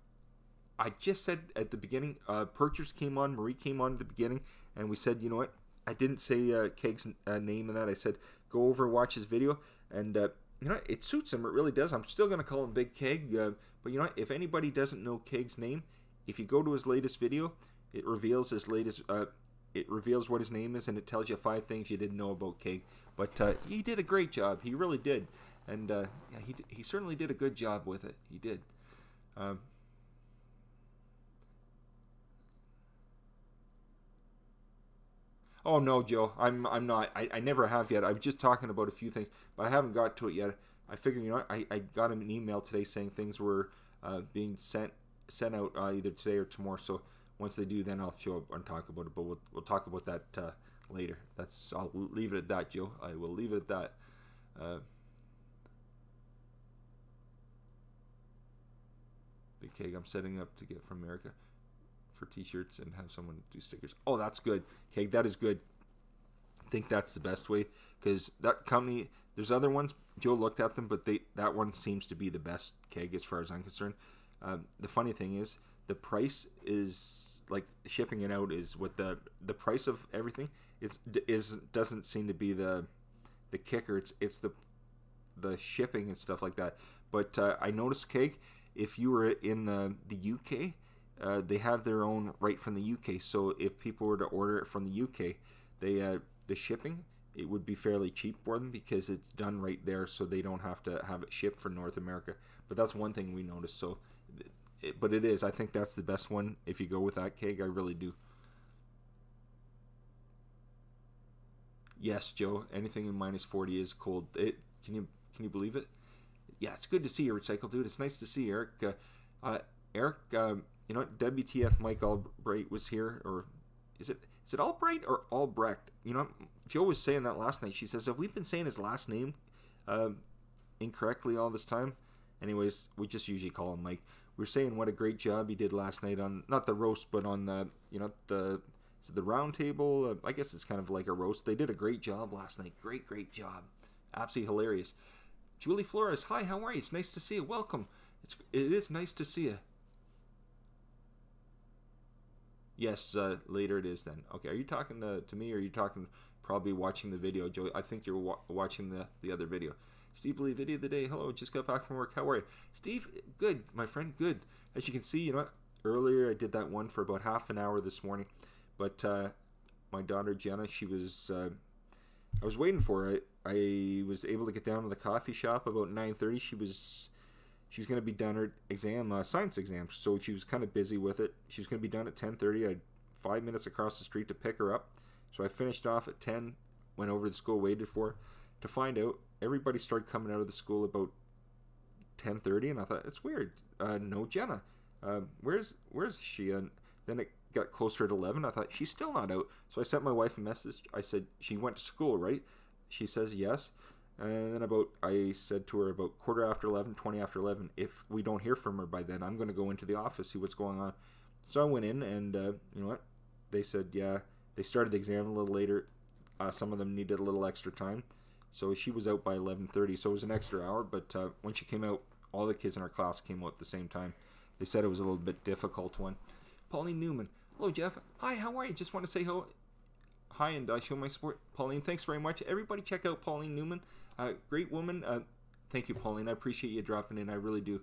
I just said at the beginning, Purchase came on, Marie came on at the beginning, and we said, you know what? I didn't say Keg's name in that. I said, go over and watch his video, and you know, it suits him. It really does. I'm still going to call him Big Keg, but you know what? If anybody doesn't know Keg's name, if you go to his latest video, it reveals his latest... it reveals what his name is, and it tells you 5 things you didn't know about Keg. But he did a great job. He really did. And yeah, he certainly did a good job with it. He did. Oh no, Joe, I'm not. I never have yet. I'm just talking about a few things, but I haven't got to it yet. I figured, you know, I got him an email today saying things were being sent out either today or tomorrow. So once they do, then I'll show up and talk about it. But we'll talk about that later. I'll leave it at that, Joe. I will leave it at that. Big Keg, I'm setting up to get from America for t-shirts and have someone do stickers. Oh, that's good, Keg. That is good. I think that's the best way, because that company, there's other ones, Joe looked at them, but that one seems to be the best, Keg, as far as I'm concerned. The funny thing is, the price is, like, shipping it out is what the price of everything doesn't seem to be the kicker. It's the shipping and stuff like that. But I noticed, Keg, if you were in the UK, they have their own right from the UK. So if people were to order it from the UK, the shipping, it would be fairly cheap for them because it's done right there, so they don't have to have it shipped for North America. But that's one thing we noticed. So, but it is. I think that's the best one if you go with that, Keg. I really do. Yes, Joe. Anything in -40 is cold. Can you believe it? Yeah, it's good to see you, Recycle Dude. It's nice to see you, Eric. Eric, you know what? WTF Mike Albright was here, or is it Albright or Albrecht? You know, Joe was saying that last night. She says, have we been saying his last name incorrectly all this time? Anyways, we just usually call him Mike. We were saying what a great job he did last night on, not the roast, but on the, you know, the round table. I guess it's kind of like a roast. They did a great job last night. Great job. Absolutely hilarious. Julie Flores, hi, how are you? It's nice to see you. Welcome. It is nice to see you. Yes, later it is then. Okay, are you talking to me, or are you talking, probably watching the video, Joey? I think you're watching the other video. Steve Lee, video of the day. Hello, just got back from work. How are you? Steve, good, my friend, good. As you can see, you know, earlier I did that one for about half an hour this morning. But my daughter Jenna, she was, I was waiting for her. I was able to get down to the coffee shop about 9:30. She was going to be done her exam, science exam, so she was kind of busy with it. She was going to be done at 10:30. I had 5 minutes across the street to pick her up, So I finished off at 10, went over to the school, waited for her, to find out everybody started coming out of the school about 10:30, and I thought, it's weird. No Jenna. Where's she? And then it got closer to 11. I thought, she's still not out. So I sent my wife a message. I said, she went to school, right? She says yes. And then I said to her about quarter after 11, 20 after 11, if we don't hear from her by then, I'm going to go into the office, see what's going on. So I went in, and you know what? They said, yeah, they started the exam a little later. Some of them needed a little extra time. So she was out by 11:30, so it was an extra hour. But when she came out, all the kids in our class came out at the same time. They said it was a little bit difficult one. Pauline Newman. Hello, Jeff. Hi, how are you? Just want to say hi and show my support. Pauline, thanks very much. Everybody check out Pauline Newman. Great woman. Thank you, Pauline. I appreciate you dropping in. I really do.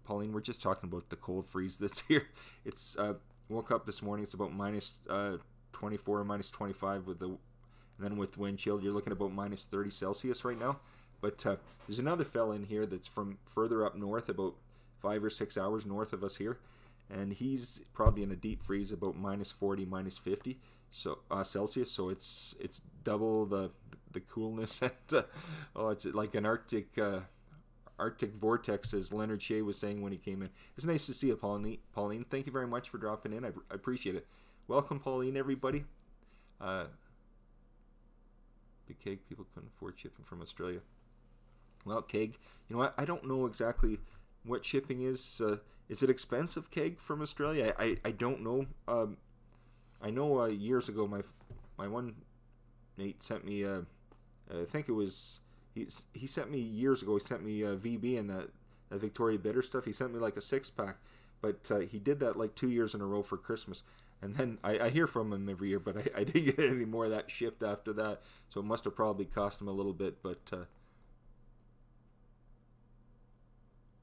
Pauline, we're just talking about the cold freeze that's here. It's woke up this morning. It's about minus 24, minus 25 with the, and then with wind chill, you're looking about minus 30 Celsius right now. But there's another fella in here that's from further up north, about 5 or 6 hours north of us here, and he's probably in a deep freeze, about minus 40, minus 50 Celsius. So it's double the coolness, and it's like an Arctic vortex, as Leonard Shea was saying when he came in. It's nice to see you, Pauline. Thank you very much for dropping in. I appreciate it. Welcome, Pauline, everybody. Big Keg, people couldn't afford shipping from Australia. Well, Keg, you know what? I don't know exactly what shipping is. Is it expensive, Keg, from Australia? I don't know. I know years ago my one mate sent me I think it was he sent me years ago. He sent me VB and that Victoria Bitter stuff. He sent me like a 6-pack, but he did that like 2 years in a row for Christmas. And then I hear from him every year, but I didn't get any more of that shipped after that. So it must have probably cost him a little bit. But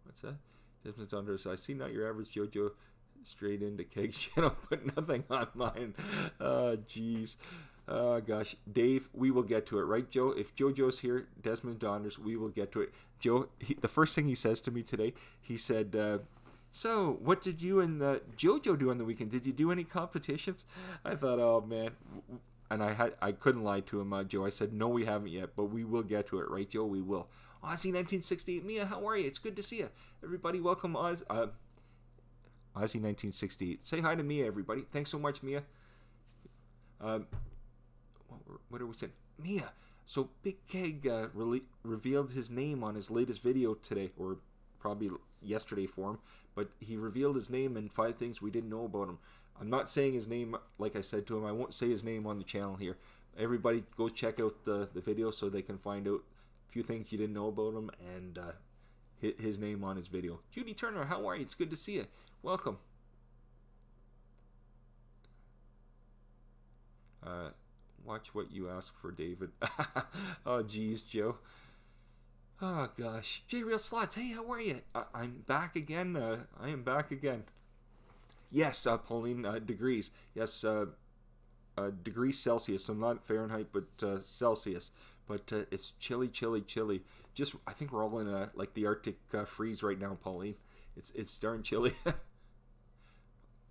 what's that? Desmond Saunders, I see not your average JoJo straight into Keg's channel, but nothing on mine. Oh, jeez. Oh, gosh. Dave, we will get to it, right, Joe? If JoJo's here, Desmond Donners, we will get to it. Joe, the first thing he says to me today, he said, so, what did you and JoJo do on the weekend? Did you do any competitions? I thought, oh, man. And I couldn't lie to him, Joe. I said, no, we haven't yet, but we will get to it, right, Joe? We will. Aussie 1968, Mia, how are you? It's good to see you. Everybody, welcome Aussie 1968. Say hi to Mia, everybody. Thanks so much, Mia. What are we saying? Mia. So Big Keg revealed his name on his latest video today, or probably yesterday for him, but he revealed his name and 5 things we didn't know about him. I'm not saying his name, like I said to him. I won't say his name on the channel here. Everybody go check out the video so they can find out a few things you didn't know about him and his name on his video. Judy Turner, how are you? It's good to see you. Welcome. Watch what you ask for, David. Oh, geez, Joe. Oh, gosh. J Real Slots, hey, how are you? I'm back again. I am back again. Yes, Pauline, degrees. Yes, degrees Celsius. So not Fahrenheit, but Celsius. But it's chilly, chilly, chilly. Just, I think we're all in like the Arctic freeze right now, Pauline. It's darn chilly.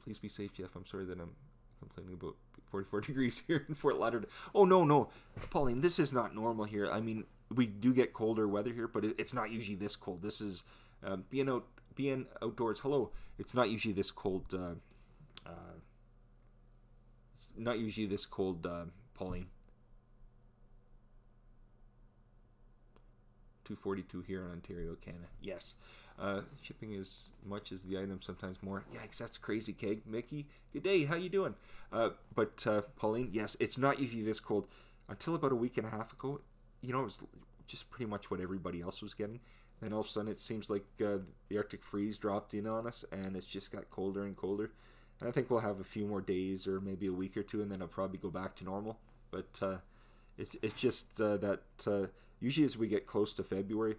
Please be safe, Jeff. I'm sorry that I'm complaining about 44 degrees here in Fort Lauderdale. Oh, no. Pauline, this is not normal here. I mean, we do get colder weather here, but it's not usually this cold. This is being outdoors. Hello. It's not usually this cold. It's not usually this cold, Pauline. 242 here in Ontario, Canada. Yes. Shipping as much as the item, sometimes more. Yikes, that's crazy, Keg. Mickey, good day. How you doing? But Pauline, yes, it's not usually this cold. Until about a week and a half ago, you know, it was just pretty much what everybody else was getting. Then all of a sudden, it seems like the Arctic freeze dropped in on us, and it's just got colder and colder. And I think we'll have a few more days, or maybe a week or two, and then it'll probably go back to normal. But it's just that usually as we get close to February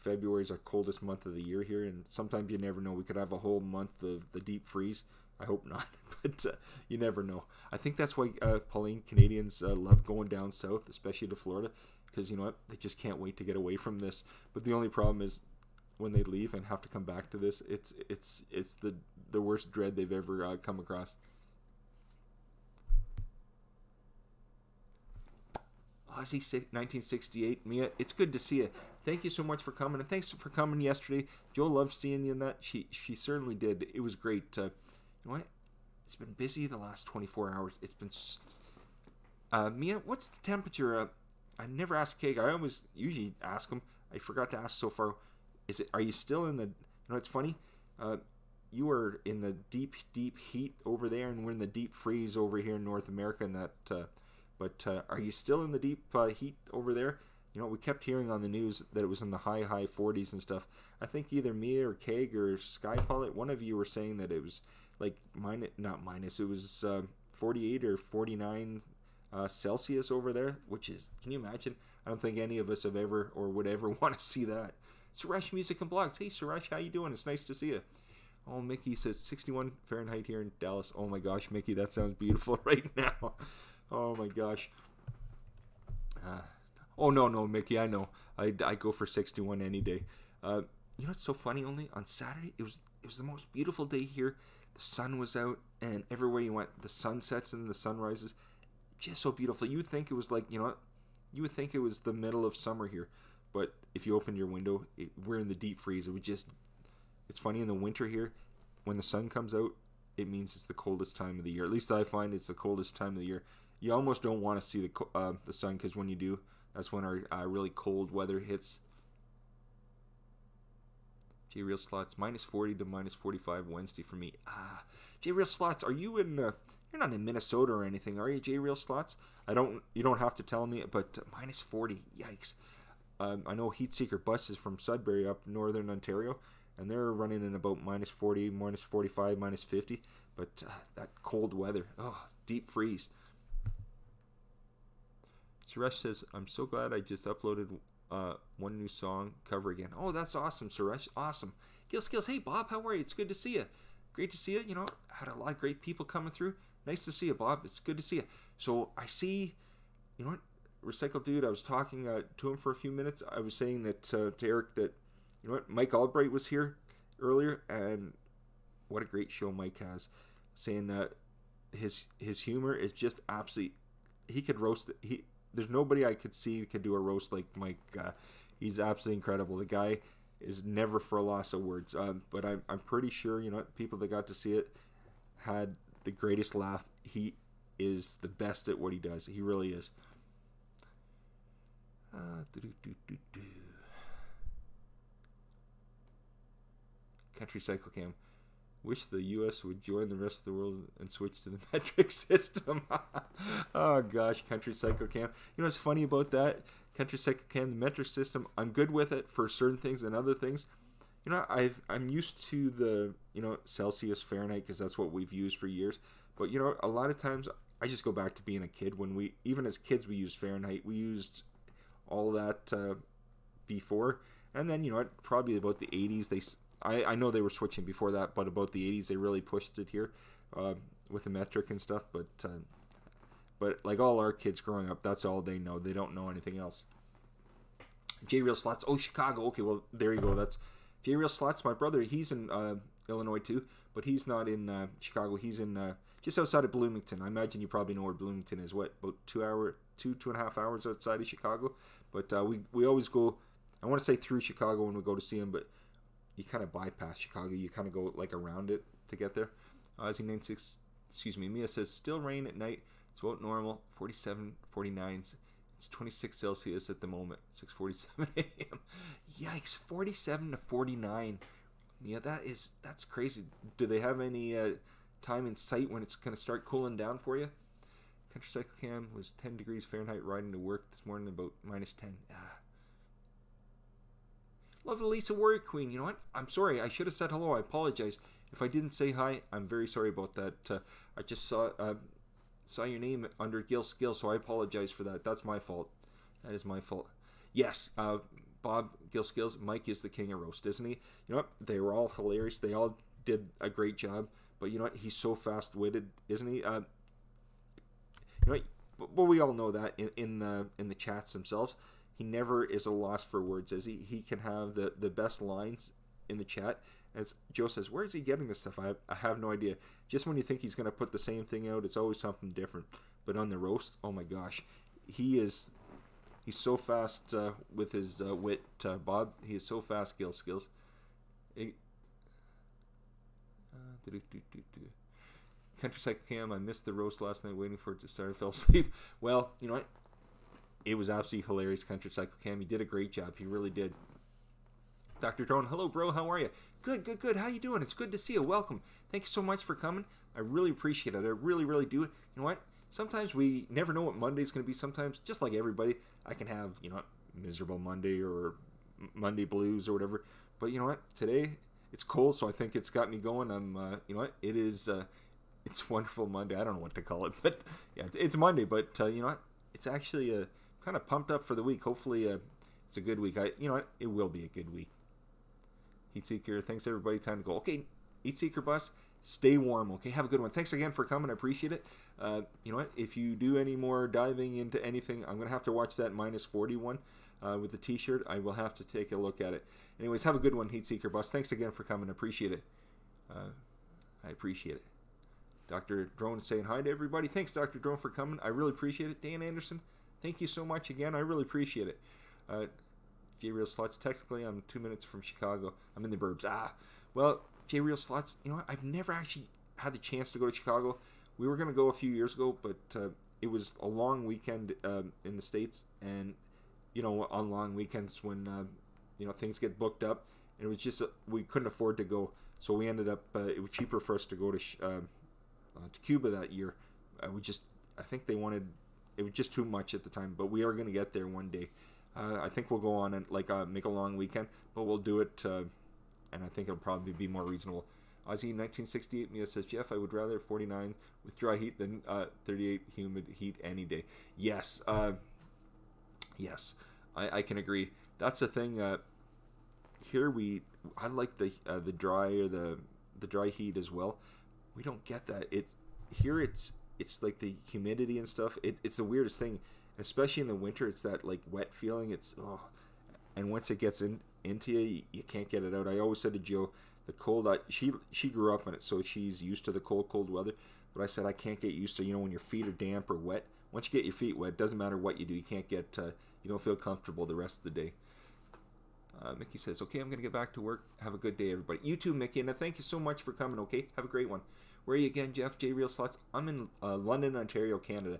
is our coldest month of the year here, and sometimes you never know. We could have a whole month of the deep freeze. I hope not, but you never know. I think that's why, Pauline, Canadians love going down south, especially to Florida, because you know what? They just can't wait to get away from this. But the only problem is when they leave and have to come back to this, it's the worst dread they've ever come across. Aussie 1968. Mia, it's good to see you. Thank you so much for coming, and thanks for coming yesterday. Joe loved seeing you in that. She certainly did. It was great. You know what? It's been busy the last 24 hours. It's been... Mia, what's the temperature? I never ask Keg. I always usually ask him. I forgot to ask so far. Are you still in the... You know, it's funny. You are in the deep heat over there, and we're in the deep freeze over here in North America. And that... But are you still in the deep heat over there? You know, we kept hearing on the news that it was in the high 40s and stuff. I think either me or Keg or Sky Pilot, one of you were saying that it was like it was 48 or 49 Celsius over there, which is, can you imagine? I don't think any of us have ever or would ever want to see that. Suresh Music and Blogs. Hey Suresh, how you doing? It's nice to see you. Oh, Mickey says 61 Fahrenheit here in Dallas. Oh my gosh, Mickey, that sounds beautiful right now. Oh my gosh. Oh no, Mickey, I know. I go for 61 any day. You know what's so funny? Only on Saturday, it was the most beautiful day here. The sun was out, and everywhere you went, the sun sets and the sun rises. Just so beautiful. You would think it was like, you know what? You would think it was the middle of summer here, but if you opened your window, we're in the deep freeze. It would just. It's funny in the winter here, when the sun comes out, it means it's the coldest time of the year. At least I find it's the coldest time of the year. You almost don't want to see the sun, because when you do, that's when our really cold weather hits. J-Real Slots, -40 to -45 Wednesday for me. J-Real Slots, are you in... you're not in Minnesota or anything, are you, J-Real Slots? You don't have to tell me, but -40, yikes. I know Heatseeker buses from Sudbury up northern Ontario, and they're running in about -40, -45, -50, but that cold weather, deep freeze. Suresh says, I'm so glad I just uploaded one new song cover again. Oh, that's awesome, Suresh. Awesome. Gil Skills, hey, Bob, how are you? It's good to see you. Great to see you. You know, had a lot of great people coming through. Nice to see you, Bob. It's good to see you. So I see, you know what, Recycle Dude, I was talking to him for a few minutes. I was saying that to Eric that, you know what, Mike Albright was here earlier, and what a great show Mike has. Saying that his humor is just absolutely, he could roast it. There's nobody I could see could do a roast like Mike. He's absolutely incredible. The guy is never for a loss of words. But I'm pretty sure, you know, people that got to see it had the greatest laugh. He is the best at what he does. He really is. Country Cycle Cam. Wish the U.S. would join the rest of the world and switch to the metric system. Oh, gosh, Country Cycle Cam. You know what's funny about that? Country Cycle Cam, the metric system, I'm good with it for certain things and other things. You know, I'm used to the, you know, Celsius, Fahrenheit, because that's what we've used for years. But, you know, a lot of times I just go back to being a kid. When even as kids, we used Fahrenheit. We used all that before. And then, you know, probably about the 80s, I know they were switching before that, but about the 80s they really pushed it here with the metric and stuff. But like all our kids growing up, that's all they know. They don't know anything else. J-Real Slots. Oh, Chicago. Okay, well, there you go. That's J-Real Slots. My brother, he's in Illinois too, but he's not in Chicago. He's in just outside of Bloomington. I imagine you probably know where Bloomington is. What, about 2.5 hours outside of Chicago? But we always go, I want to say through Chicago when we go to see him, but you kind of bypass Chicago. You kind of go like around it to get there. Aussie96, excuse me, Mia says, still rain at night. It's about normal, 47, 49. It's 26 Celsius at the moment, 6:47 a.m. Yikes, 47 to 49. Yeah, that's crazy. Do they have any time in sight when it's going to start cooling down for you? Country Cycle Cam was 10 degrees Fahrenheit riding to work this morning, about -10. Love the Lisa Warrior Queen. You know what? I'm sorry. I should have said hello. I apologize. If I didn't say hi, I'm very sorry about that. I just saw your name under Gil Skill, so I apologize for that. That's my fault. That is my fault. Yes, Bob Gil Skills, Mike is the king of roast, isn't he? You know what? They were all hilarious. They all did a great job. But you know what? He's so fast-witted, isn't he? You know what? Well, we all know that in the chats themselves. He never is a loss for words, is he? He can have the best lines in the chat. As Joe says, where is he getting this stuff? I have no idea. Just when you think he's going to put the same thing out, it's always something different. But on the roast, oh my gosh, he is He's so fast with his wit, Bob. He is so fast, skills. It, Country Cycle Cam, I missed the roast last night waiting for it to start. I fell asleep. Well, you know what? It was absolutely hilarious, Country Cycle Cam. He did a great job. He really did. Dr. Drone, hello, bro. How are you? Good. How you doing? It's good to see you. Welcome. Thank you so much for coming. I really appreciate it. I really do. You know what? Sometimes we never know what Monday's going to be. Sometimes, just like everybody, I can have, you know, miserable Monday or Monday blues or whatever. But you know what? Today, it's cold, so I think it's got me going. You know what? It is, it's wonderful Monday. I don't know what to call it, but yeah, it's Monday. But you know what? It's actually kind of pumped up for the week. Hopefully, it's a good week. You know what? It will be a good week. Heat Seeker, thanks everybody. Time to go. Okay, Heat Seeker bus, stay warm. Okay, have a good one. Thanks again for coming. I appreciate it. You know what? If you do any more diving into anything, I'm gonna have to watch that -41 with the T-shirt. I will have to take a look at it. Anyways, have a good one, Heat Seeker bus. Thanks again for coming. I appreciate it. I appreciate it. Dr. Drone is saying hi to everybody. Thanks, Dr. Drone, for coming. I really appreciate it. Dan Anderson, thank you so much again. I really appreciate it. J-Real Slots, technically I'm 2 minutes from Chicago. I'm in the burbs. Well, J-Real Slots, you know what? I've never actually had the chance to go to Chicago. We were going to go a few years ago, but it was a long weekend in the States. And, you know, on long weekends when, you know, things get booked up. And it was just, we couldn't afford to go. So we ended up, it was cheaper for us to go to Cuba that year. I think they wanted, it was just too much at the time. But we are going to get there one day. I think we'll go on and make a long weekend, but we'll do it, and I think it'll probably be more reasonable. Aussie 1968 Mia says, Jeff, I would rather 49 with dry heat than 38 humid heat any day. Yes, yes, I can agree. That's the thing. Here I like the dry or the dry heat as well. We don't get that. It's like the humidity and stuff. It's the weirdest thing. Especially in the winter, it's that like wet feeling. And once it gets into you, you can't get it out. I always said to Jill, the cold. She grew up in it, so she's used to the cold weather. But I said I can't get used to, you know, when your feet are damp or wet. Once you get your feet wet, it doesn't matter what you do. You can't get you don't feel comfortable the rest of the day. Mickey says, okay, I'm gonna get back to work. Have a good day, everybody. You too, Mickey. And thank you so much for coming. Okay, have a great one. Where are you again, Jeff? J-Real Slots. I'm in London, Ontario, Canada.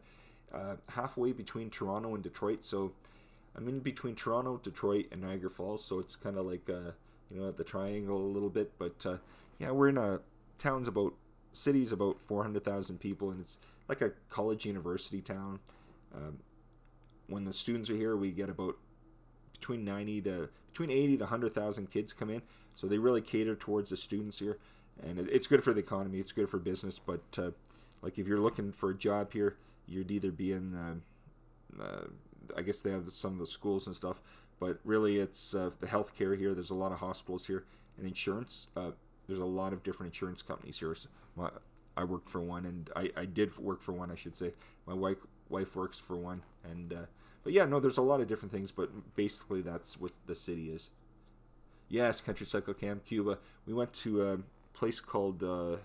Halfway between Toronto and Detroit, so I'm in between Toronto, Detroit, and Niagara Falls, so it's kind of like you know, at the triangle a little bit. But yeah, we're in a city's about 400,000 people, and it's like a college university town. When the students are here, we get about between 80 to 100,000 kids come in, so they really cater towards the students here, and it's good for the economy, it's good for business. But like if you're looking for a job here, you'd either be in, I guess they have some of the schools and stuff, but really it's the healthcare here. There's a lot of hospitals here, and insurance. There's a lot of different insurance companies here. So I worked for one, and I did work for one, I should say. My wife works for one, and but yeah, no, there's a lot of different things, but basically that's what the city is. Yes, Country Cycle Cam, Cuba. We went to a place called. Oh,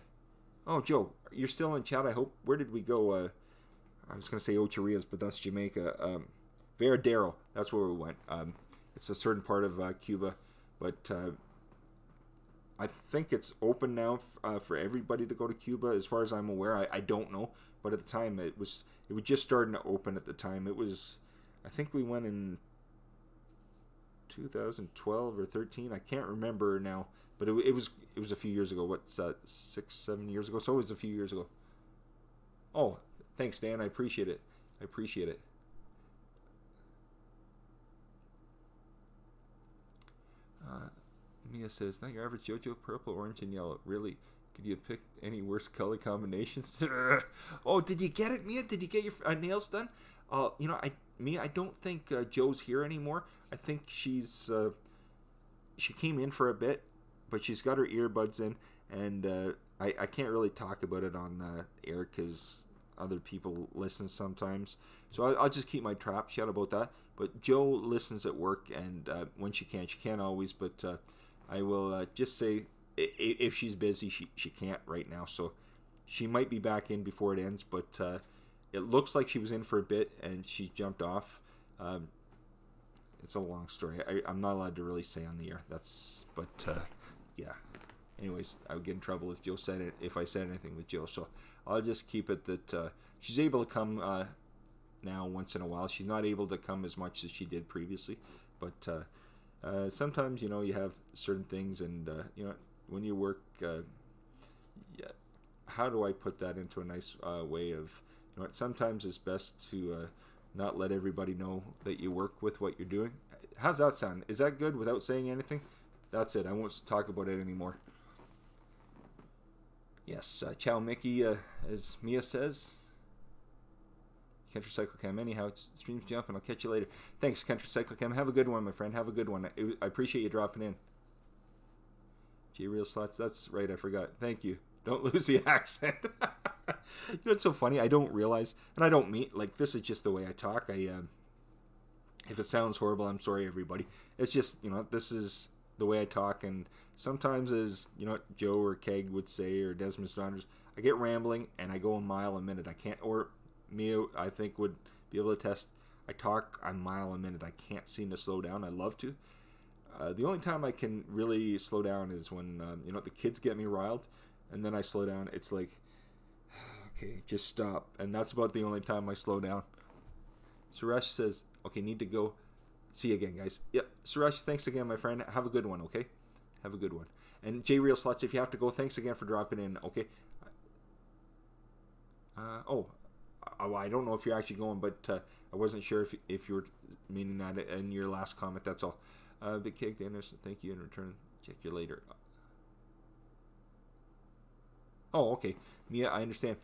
Joe, you're still in chat. I hope. Where did we go? I was going to say Ocherias, but that's Jamaica. Veradero, that's where we went. It's a certain part of Cuba, but I think it's open now for everybody to go to Cuba. As far as I'm aware, I don't know, but at the time it was just starting to open. At the time, I think we went in 2012 or 13. I can't remember now, but it was a few years ago. What's that? 6-7 years ago. So it was a few years ago. Oh. Thanks, Dan. I appreciate it. Mia says, not your average JoJo, purple, orange, and yellow. Really? Could you pick any worse color combinations? Oh, did you get it, Mia? Did you get your nails done? You know, I don't think Joe's here anymore. I think she came in for a bit, but she's got her earbuds in, and I can't really talk about it on air because other people listen sometimes, so I'll just keep my trap shut about that. But Joe listens at work, and when she can't always, but I will just say if she's busy, she can't right now, so she might be back in before it ends. But it looks like she was in for a bit and she jumped off. it's a long story. I'm not allowed to really say on the air. Yeah. Anyways, I would get in trouble if Joe said it, if I said anything with Joe. So I'll just keep it that she's able to come now once in a while. She's not able to come as much as she did previously, but sometimes, you know, you have certain things, and you know, when you work, yeah, how do I put that into a nice way of, you know what, sometimes it's best to not let everybody know that you work with what you're doing. How's that sound? Is that good without saying anything? That's it. I won't talk about it anymore. Yes, ciao Mickey, as Mia says. Country Cycle Cam. Anyhow, streams jump, and I'll catch you later. Thanks, Country Cycle Cam. Have a good one, my friend. Have a good one. I appreciate you dropping in. J-Real Slots. That's right. I forgot. Thank you. Don't lose the accent. You know what's so funny? I don't realize, and I don't mean, like, this is just the way I talk. If it sounds horrible, I'm sorry, everybody. It's just, you know, this is the way I talk, and sometimes, as, you know, Joe or Keg would say, or Desmond Saunders, I get rambling, and I go a mile a minute. I can't, or Mia, I think, would be able to test. I talk a mile a minute. I can't seem to slow down. I love to. The only time I can really slow down is when, you know, the kids get me riled, and then I slow down. It's like, okay, just stop. And that's about the only time I slow down. Suresh says, okay, need to go. See you again, guys. Yep, Suresh, thanks again, my friend. Have a good one, okay? Have a good one. And J-Real Slots, if you have to go, thanks again for dropping in, okay? I don't know if you're actually going, but I wasn't sure if you were meaning that in your last comment, that's all. Big Cake Anderson, thank you in return. Check you later. Oh, okay. Mia, I understand.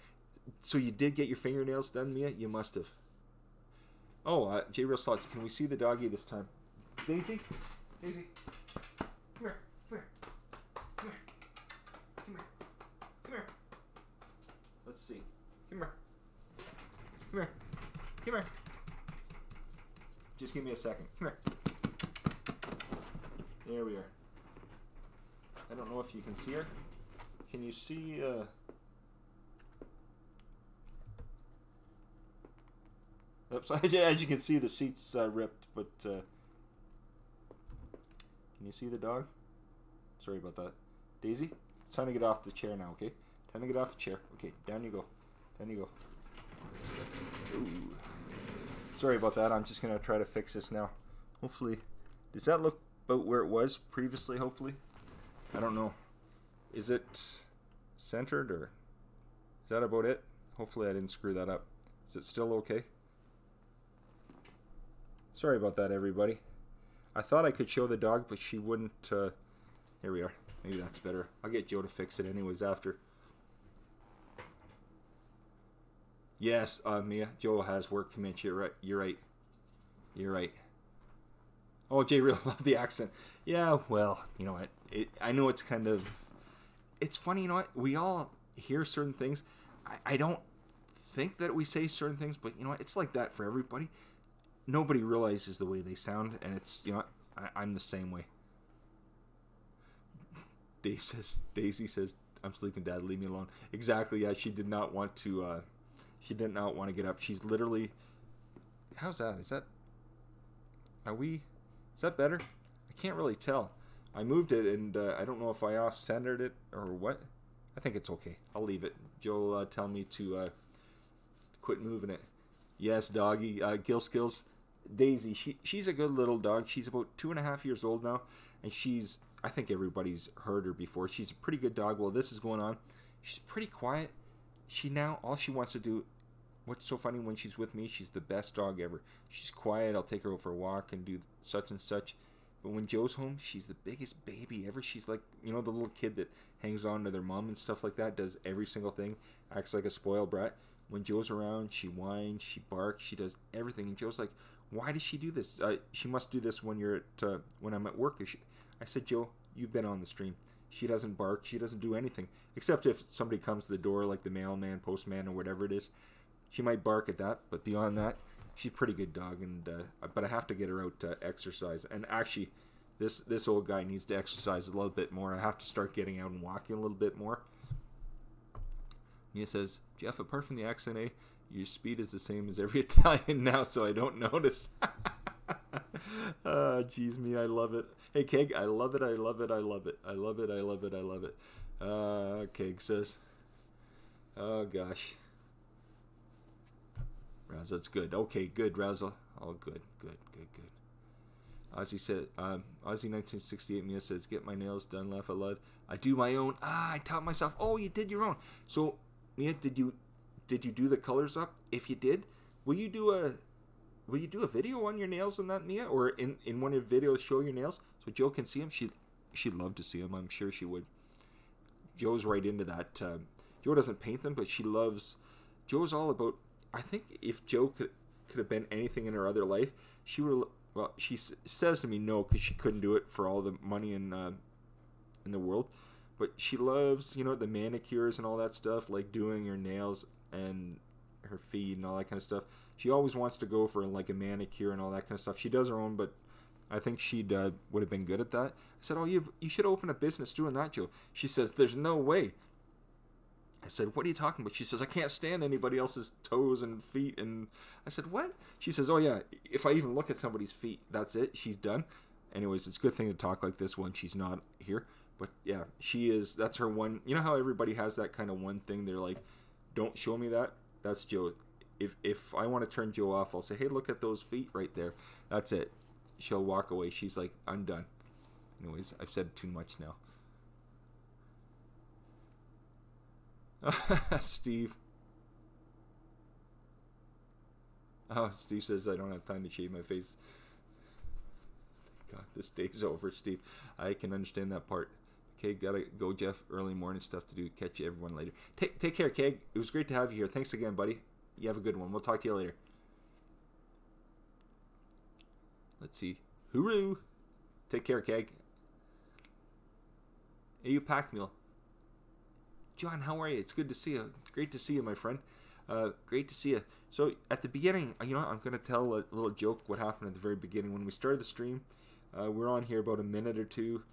So you did get your fingernails done, Mia? You must have. Oh, J-Real Slots, can we see the doggy this time? Daisy? Daisy? Come here. Come here. Come here. Come here. Come here. Let's see. Come here. Come here. Come here. Just give me a second. Come here. There we are. I don't know if you can see her. Can you see, oops, as you can see, the seat's ripped, but, can you see the dog? Sorry about that. Daisy, it's time to get off the chair now, okay? Time to get off the chair. Okay, down you go. Down you go. Ooh. Sorry about that. I'm just going to try to fix this now. Hopefully. Does that look about where it was previously, hopefully? I don't know. Is it centered, or is that about it? Hopefully I didn't screw that up. Is it still okay? Sorry about that, everybody. I thought I could show the dog, but she wouldn't. Here we are. Maybe that's better. I'll get Joe to fix it anyways after. Yes, Mia. Joe has work commenced. You're right. You're right. You're right. Oh, Jay, real love the accent. Yeah, well, you know what? I know it's kind of... It's funny, you know what? We all hear certain things. I don't think that we say certain things, but you know what? It's like that for everybody. Nobody realizes the way they sound, and it's, you know what? I'm the same way. Daisy says, I'm sleeping, Dad. Leave me alone. Exactly, yeah. She did not want to... she did not want to get up. She's literally... How's that? Is that... Are we... Is that better? I can't really tell. I moved it, and I don't know if I off-centered it or what. I think it's okay. I'll leave it. Joel tell me to quit moving it. Yes, doggy. Gil Skills. Daisy. She's a good little dog. She's about 2.5 years old now, and she's... I think everybody's heard her before. She's a pretty good dog. While this is going on, she's pretty quiet. She now, all she wants to do... What's so funny, when she's with me, she's the best dog ever. She's quiet. I'll take her out for a walk and do such and such. But when Joe's home, she's the biggest baby ever. She's like, you know, the little kid that hangs on to their mom and stuff like that, does every single thing, acts like a spoiled brat. When Joe's around, she whines, she barks, she does everything. And Joe's like, why does she do this? She must do this when you're at, when I'm at work. I said, Joe, you've been on the stream. She doesn't bark. She doesn't do anything. Except if somebody comes to the door, like the mailman, postman, or whatever it is. She might bark at that, but beyond that, she's a pretty good dog. And but I have to get her out to exercise. And actually, this old guy needs to exercise a little bit more. I have to start getting out and walking a little bit more. Mia says, Jeff, apart from the accent, your speed is the same as every Italian now, so I don't notice. Jeez me, I love it. Hey, Keg, I love it, I love it, I love it. I love it, I love it, I love it. Keg says, oh, gosh. Razzle, that's good. Okay, good, Razzle. All good, good, good, good. Ozzy said, Ozzy 1968 Mia says, get my nails done, laugh out loud. I do my own. I taught myself. Oh, you did your own. So, Mia, did you do the colors up? If you did, will you do a video on your nails on that, Mia? Or in one of your videos, show your nails so Joe can see them? She'd love to see them. I'm sure she would. Joe's right into that. Joe doesn't paint them, but she loves. Joe's all about. I think if Joe could have been anything in her other life, she would. Well, she says to me no because she couldn't do it for all the money in the world. But she loves, the manicures and all that stuff, like doing her nails and her feet and all that kind of stuff. She always wants to go for like a manicure and all that kind of stuff. She does her own, but I think she would have been good at that. I said, oh, you should open a business doing that, Joe. She says, there's no way. I said, what are you talking about? She says, I can't stand anybody else's toes and feet. And I said, what? She says, oh, yeah, if I even look at somebody's feet, that's it. She's done. Anyways, it's a good thing to talk like this when she's not here. But, yeah, she is. That's her one. You know how everybody has that kind of one thing? They're like, don't show me that. That's Joe. If I want to turn Joe off, I'll say, hey, look at those feet right there. That's it. She'll walk away. She's like, I'm done. Anyways, I've said too much now. Steve. Oh, Steve says I don't have time to shave my face. God, this day's over, Steve. I can understand that part. Okay, gotta go, Jeff. Early morning stuff to do. Catch you everyone later. Take care, Keg. It was great to have you here. Thanks again, buddy. You have a good one. We'll talk to you later. Let's see. Hooroo. Take care, Keg. Hey, you pack mule. John, how are you? It's good to see you. Great to see you, my friend. Great to see you. So, at the beginning, I'm going to tell a little joke what happened at the very beginning. When we started the stream, we're on here about a minute or two.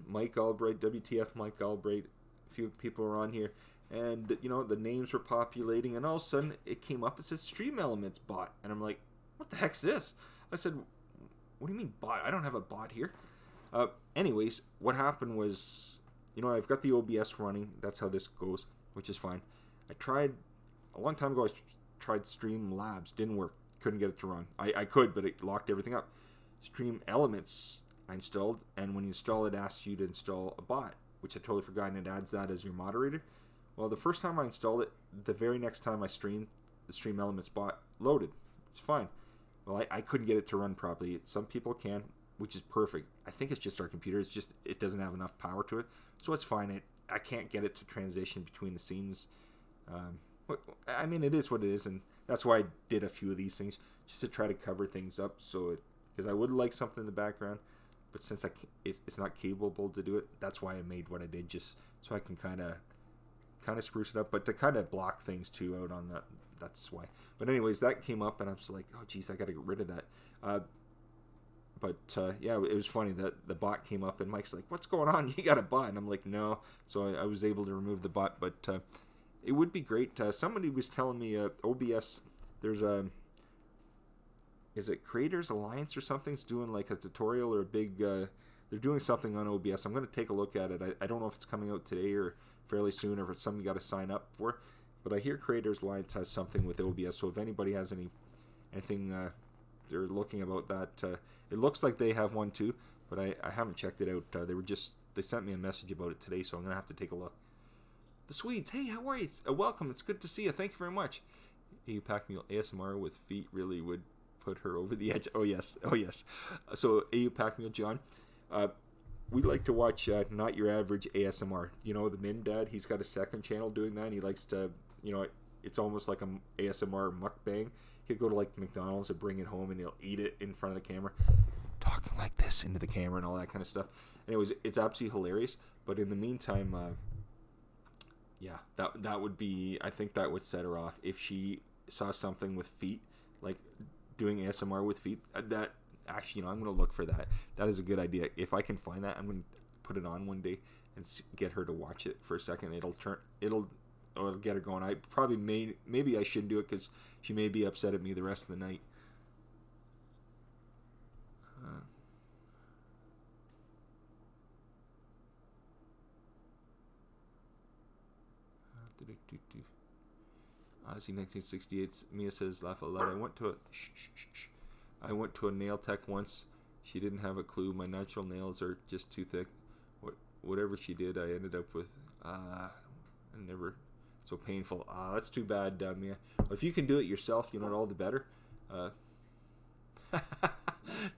Mike Albright, WTF Mike Albright, a few people were on here. And, the names were populating. And all of a sudden, it came up. It said Stream Elements bot. And I'm like, what the heck's this? I said, what do you mean bot? I don't have a bot here. Anyways, what happened was... I've got the OBS running. That's how this goes, which is fine. I tried, a long time ago, I tried Streamlabs. Didn't work. Couldn't get it to run. I could, but it locked everything up. Stream Elements I installed, and when you install it, asks you to install a bot, which I totally forgot, and it adds that as your moderator. Well, the first time I installed it, the very next time I streamed, the Stream Elements bot loaded. It's fine. Well, I couldn't get it to run properly. Some people can, which is perfect. I think it's just our computer. It's just, it doesn't have enough power to it. So it's fine. I can't get it to transition between the scenes. I mean, it is what it is, and that's why I did a few of these things, just to try to cover things up. So, because I would like something in the background, but since it's not capable to do it, that's why I made what I did, just so I can kind of spruce it up, but to kind of block things too out on that. That's why. But anyways, that came up, and I'm just like, oh geez, I got to get rid of that. But yeah, it was funny that the bot came up and Mike's like, what's going on? You got a bot? And I'm like, no. So I was able to remove the bot, but it would be great. Somebody was telling me OBS, there's is it Creators Alliance or something's doing like a tutorial or a big, they're doing something on OBS. I'm going to take a look at it. I don't know if it's coming out today or fairly soon, or if it's something you got to sign up for. But I hear Creators Alliance has something with OBS, so if anybody has anything they're looking about that, it looks like they have one too, but I haven't checked it out. They sent me a message about it today, so I'm gonna have to take a look. The Swedes, hey, how are you? Welcome. It's good to see you. Thank you very much. You pack me ASMR with feet really would put her over the edge. Oh yes, oh yes. So AU Pack Meal John, we like to watch Not Your Average ASMR. The Min Dad. He's got a second channel doing that. And he likes to, it's almost like an ASMR mukbang. He'll go to like McDonald's and bring it home, and he'll eat it in front of the camera, talking like this into the camera and all that kind of stuff. Anyways, it's absolutely hilarious. But in the meantime, yeah, that would be, I think that would set her off if she saw something with feet, like doing ASMR with feet. That actually, I'm going to look for that. That is a good idea. If I can find that, I'm going to put it on one day and get her to watch it for a second. It'll get her going. I probably maybe I shouldn't do it because she may be upset at me the rest of the night. Ozzy 1968. Mia says, laugh out loud. I went to a nail tech once. She didn't have a clue. My natural nails are just too thick. Whatever she did, I ended up with. Never. So painful. That's too bad, Mia. If you can do it yourself, all the better.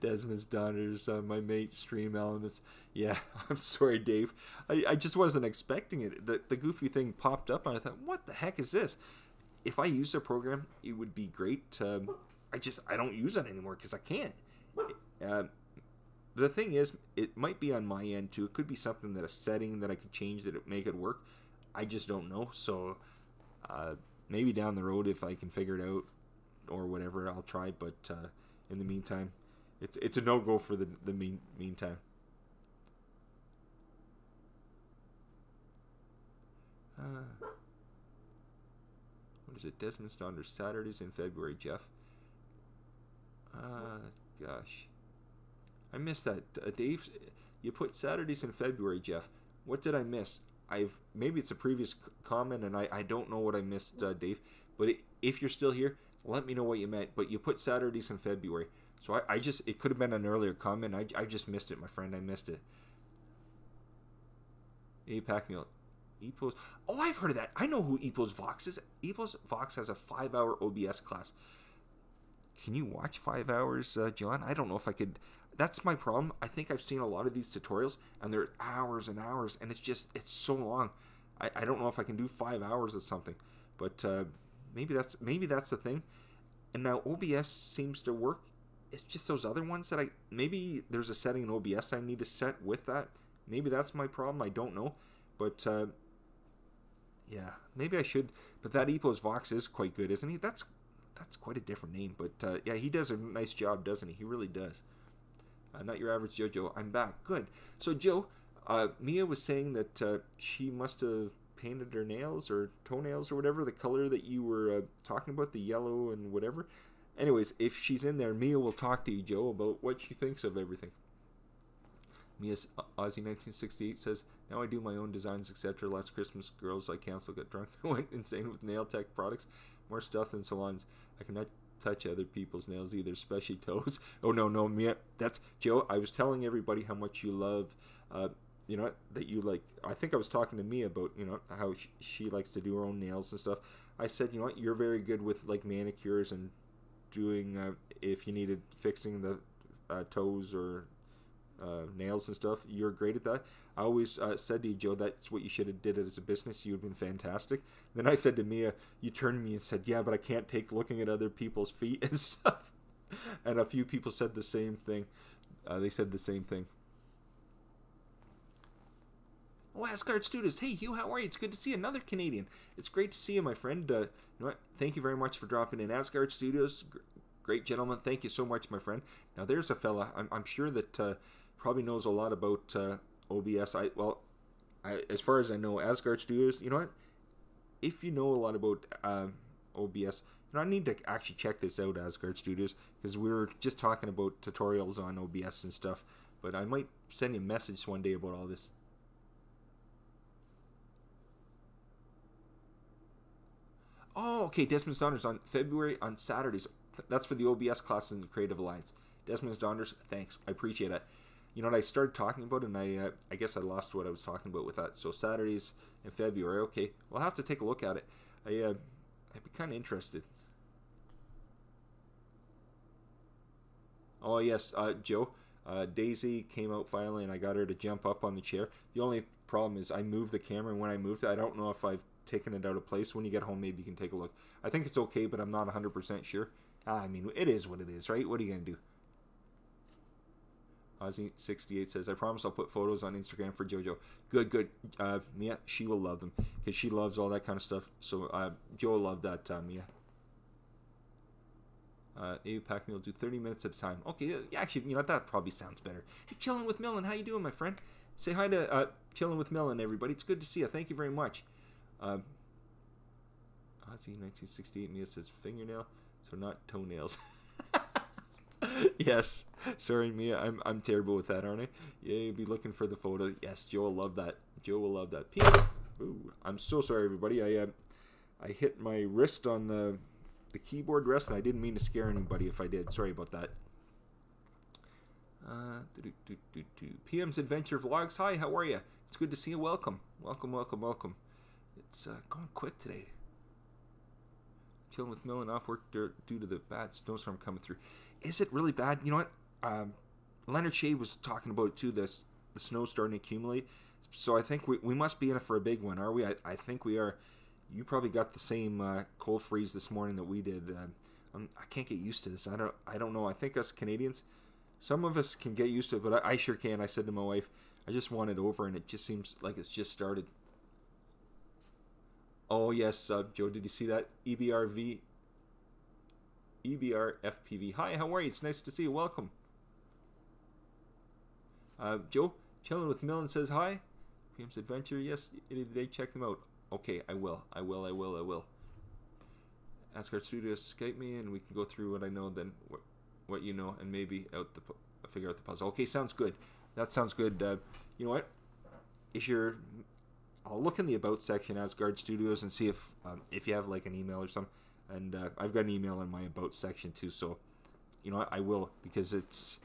Desmond's daughters, my mate, Stream Elements. Yeah, I'm sorry, Dave. I just wasn't expecting it. The goofy thing popped up, and I thought, what the heck is this? If I use the program, it would be great. I don't use it anymore because I can't. The thing is, it might be on my end too. It could be something that a setting that I could change that it make it work. I just don't know. So maybe down the road, if I can figure it out or whatever, I'll try. But in the meantime, it's a no-go for the meantime. What is it? Desmond's Daughter, Saturdays in February, Jeff. Gosh. I missed that. Dave, you put Saturdays in February, Jeff. What did I miss? Maybe it's a previous comment, and I don't know what I missed, Dave. But if you're still here, let me know what you meant. But you put Saturdays in February. So it could have been an earlier comment. I just missed it, my friend. I missed it. APAC meal. Epos. Oh, I've heard of that. I know who Epos Vox is. Epos Vox has a 5-hour OBS class. Can you watch 5 hours, John? I don't know if I could. That's my problem. I think I've seen a lot of these tutorials, and they're hours and hours, and it's so long. I don't know if I can do 5 hours of something, but maybe that's the thing. And now OBS seems to work. It's just those other ones that maybe there's a setting in OBS I need to set with that. Maybe that's my problem. I don't know, but yeah, maybe I should. But that Epos Vox is quite good, isn't he? That's quite a different name, but yeah, he does a nice job, doesn't he? He really does. Not your average JoJo. I'm back. Good. So Joe, Mia was saying that she must have painted her nails or toenails or whatever, the color that you were talking about, the yellow and whatever. Anyways, if she's in there, Mia will talk to you, Joe, about what she thinks of everything. Mia's Aussie 1968 says, now I do my own designs, etc. Last Christmas, girls I canceled, got drunk, went insane with nail tech products. More stuff than salons. I cannot touch other people's nails either, especially toes. Oh, no, Mia. That's, Joe, I was telling everybody how much you love, that you like. I think I was talking to Mia about, how she likes to do her own nails and stuff. I said, you're very good with, like, manicures and doing, if you needed fixing the toes or nails and stuff, you're great at that. I always said to you, Joe, that's what you should have did it as a business. You would have been fantastic. Then I said to Mia, you turned to me and said, yeah, but I can't take looking at other people's feet and stuff. And a few people said the same thing. They said the same thing. Oh, Asgard Studios. Hey, Hugh, how are you? It's good to see another Canadian. It's great to see you, my friend. You know what? Thank you very much for dropping in. Asgard Studios, great gentleman. Thank you so much, my friend. Now, there's a fella. I'm sure that probably knows a lot about OBS. As far as I know, Asgard Studios, you know what? If you know a lot about OBS, I need to actually check this out, Asgard Studios, because we were just talking about tutorials on OBS and stuff. But I might send you a message one day about all this. Oh, okay. Desmond's Daughters on February on Saturdays. That's for the OBS class in the Creative Alliance. Desmond's Daughters, thanks. I appreciate it. You know what I started talking about, and I guess I lost what I was talking about with that. So Saturdays in February. Okay, we'll have to take a look at it. I'd be kind of interested. Oh yes, Joe. Daisy came out finally, and I got her to jump up on the chair. The only problem is I moved the camera, and when I moved it, I don't know if I've taken it out of place. When you get home, maybe you can take a look. I think it's okay, but I'm not 100% sure. I mean, it is what it is, right? What are you going to do? Ozzy68 says, I promise I'll put photos on Instagram for JoJo. Good. Mia, she will love them, because she loves all that kind of stuff. So, Joe will love that, Mia. APAC meal, do 30 minutes at a time. Okay, actually, that probably sounds better. Hey, Chilling with Millen, how you doing, my friend? Say hi to Chilling with Millen, everybody. It's good to see you. Thank you very much. Ozzy1968, Mia says fingernail, so not toenails. Yes, sorry, Mia, I'm terrible with that, aren't I? Yeah, you'll be looking for the photo. Yes, Joe will love that. Joe will love that. Ooh, I'm so sorry, everybody. I hit my wrist on the keyboard rest, and I didn't mean to scare anybody if I did. Sorry about that. PM's Adventure Vlogs. Hi, how are you? It's good to see you. Welcome. Welcome. It's going quick today. Chilling with Millen off work due to the bad snowstorm coming through. Is it really bad? You know what? Leonard Shea was talking about it too, the snow starting to accumulate. So I think we must be in it for a big one, are we? I think we are. You probably got the same cold freeze this morning that we did. I can't get used to this. I don't know. I think us Canadians, some of us can get used to it, but I sure can. I said to my wife, I just want it over, and it just seems like it's just started. Oh yes, Joe, did you see that? EBRFPV. Hi, how are you? It's nice to see you. Welcome. Joe, chilling with Millen says hi. PM's Adventure, yes, they check them out. Okay, I will. Asgard Studios, Skype me, and we can go through what I know, then what you know, and maybe figure out the puzzle. Okay, sounds good. That sounds good. You know what? I'll look in the about section, Asgard Studios, and see if you have like an email or something. And I've got an email in my about section too, so you know what? I will, because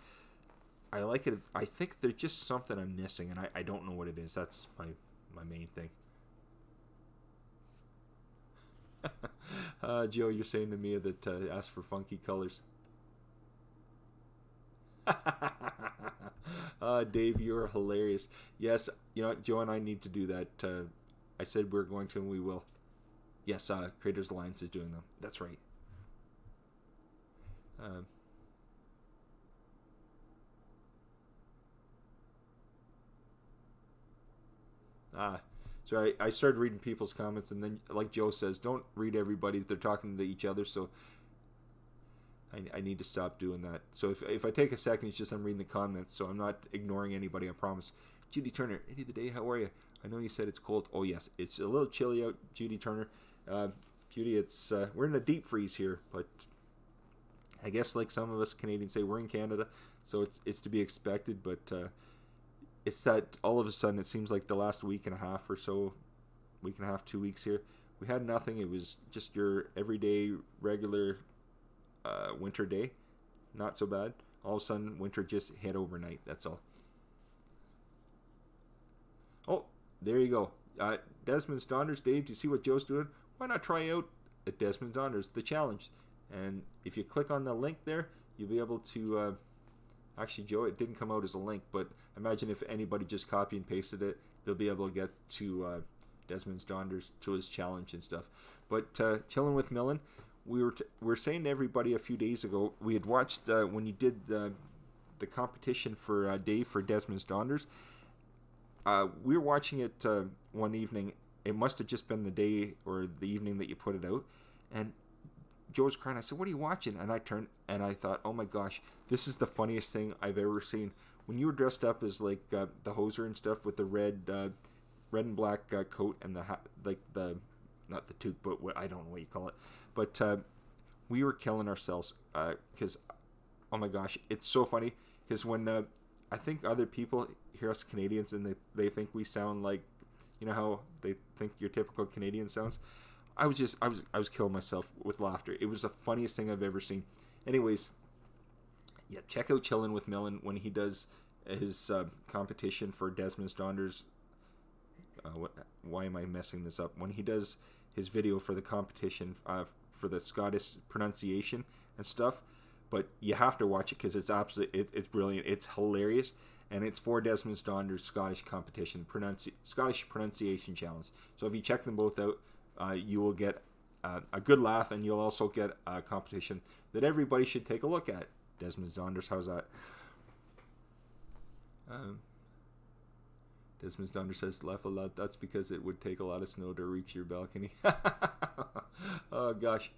I like it. I think there's just something I'm missing, and I don't know what it is. That's my main thing. Joe, you're saying to me that ask for funky colors. Dave, you're hilarious. Yes, you know what, Joe and I need to do that. I said we're going to, and we will. Yes, Creators Alliance is doing them. That's right. So I started reading people's comments, and then, like Joe says, don't read everybody. They're talking to each other, so I need to stop doing that. So if I take a second, it's just I'm reading the comments, so I'm not ignoring anybody, I promise. Judy Turner, Eddie the Day, how are you? I know you said it's cold. Oh, yes, it's a little chilly out, Judy Turner. Judy, it's we're in a deep freeze here, but I guess like some of us Canadians say, we're in Canada, so it's to be expected, but it's that all of a sudden it seems like the last week and a half or so, 2 weeks here, we had nothing. It was just your everyday regular winter day, not so bad. All of a sudden winter just hit overnight. That's all. Oh, there you go. Desmond's Donners. Dave, do you see what Joe's doing? Why not try out at Desmond's Donners, the challenge? And if you click on the link there, you'll be able to actually, Joe, it didn't come out as a link, but imagine if anybody just copy and pasted it, they'll be able to get to Desmond's Donners, to his challenge and stuff. But chilling with Millen, we were saying to everybody a few days ago, we had watched when you did the competition for Dave for Desmond's Donners. We were watching it one evening. It must have just been the day or the evening that you put it out, and Joe was crying. I said, "What are you watching?" And I turned and I thought, "Oh my gosh, this is the funniest thing I've ever seen." When you were dressed up as like the hoser and stuff with the red and black coat and the hat, like the not the toque, but what I don't know what you call it, but we were killing ourselves because oh my gosh, it's so funny because when I think other people hear us Canadians and they think we sound like, you know how they think your typical Canadian sounds. I was killing myself with laughter. It was the funniest thing I've ever seen. Anyways, yeah, check out Chillin' with Millen when he does his competition for Desmond's Donners. Why am I messing this up? When he does his video for the competition for the Scottish pronunciation and stuff. But you have to watch it because it's absolutely it's brilliant. It's hilarious, and it's for Desmond's Donners Scottish competition, Scottish pronunciation challenge. So if you check them both out, you will get a good laugh, and you'll also get a competition that everybody should take a look at. Desmond's Donners, how's that? Desmond's Donners says, laugh a lot. That's because it would take a lot of snow to reach your balcony. Oh, gosh.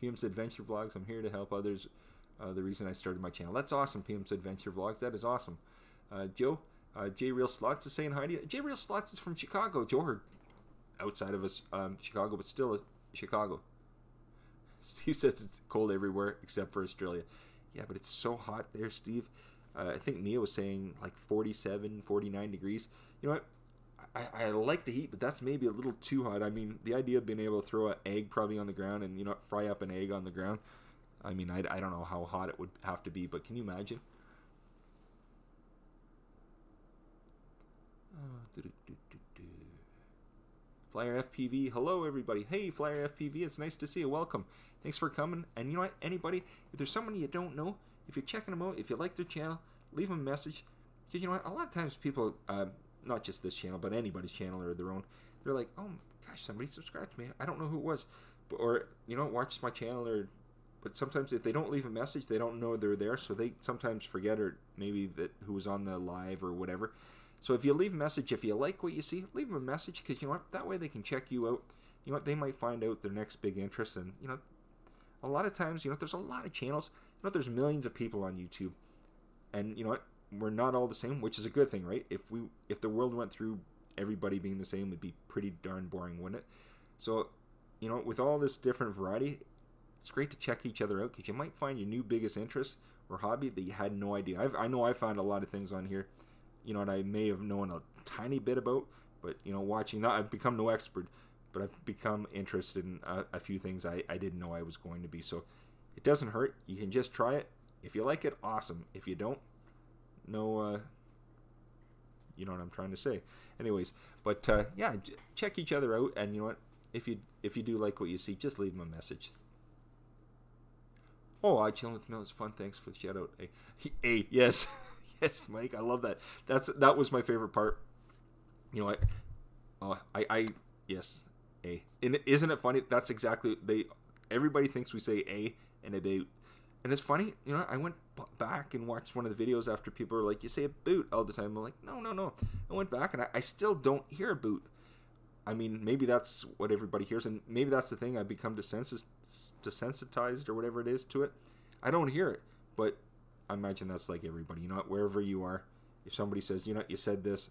PM's Adventure Vlogs. I'm here to help others. The reason I started my channel. That's awesome, PM's Adventure Vlogs. That is awesome. Joe, J Real Slots is saying hi to you. J Real Slots is from Chicago. Joe heard outside of us, Chicago, but still Chicago. Steve says it's cold everywhere except for Australia. Yeah, but it's so hot there, Steve. I think Mia was saying like 47, 49 degrees. You know what? I like the heat, but that's maybe a little too hot. I mean, the idea of being able to throw an egg probably on the ground and, you know, fry up an egg on the ground. I mean, I don't know how hot it would have to be, but can you imagine? Flyer FPV, hello everybody. Hey, Flyer FPV, it's nice to see you. Welcome. Thanks for coming. And you know what? Anybody, if there's someone you don't know, if you're checking them out, if you like their channel, leave them a message. Because you know what? A lot of times people, not just this channel, but anybody's channel or their own, they're like, oh gosh, somebody subscribed to me. I don't know who it was. But, or, you know, watch my channel. But sometimes if they don't leave a message, they don't know they're there. So they sometimes forget, or maybe that who was on the live or whatever. So if you leave a message, if you like what you see, leave them a message, because you know what, that way they can check you out. You know what, they might find out their next big interest. And you know, a lot of times, you know, there's a lot of channels. You know, there's millions of people on YouTube, and you know what, we're not all the same, which is a good thing, right? If the world went through everybody being the same, it'd be pretty darn boring, wouldn't it? So, you know, with all this different variety, it's great to check each other out, because you might find your new biggest interest or hobby that you had no idea. I know I found a lot of things on here, you know, and I may have known a tiny bit about, but, you know, watching that, I've become no expert, but I've become interested in a few things I didn't know I was going to be. So it doesn't hurt. You can just try it. If you like it, awesome. If you don't, no, you know what I'm trying to say. Anyways, but yeah, check each other out, and you know what, if you do like what you see, just leave them a message. Oh, I chilling with Mill is fun. Thanks for the shout out. Hey, yes. Yes, Mike, I love that. That was my favorite part. You know what? Yes, A. And isn't it funny? That's exactly everybody thinks we say A and a boot. And it's funny, you know, I went back and watched one of the videos after people were like, you say a boot all the time. I'm like, no. I went back and I still don't hear a boot. I mean, maybe that's what everybody hears, and maybe that's the thing. I've become desensitized or whatever it is to it. I don't hear it, but I imagine that's like everybody. You know what? Wherever you are, if somebody says, you know what, you said this,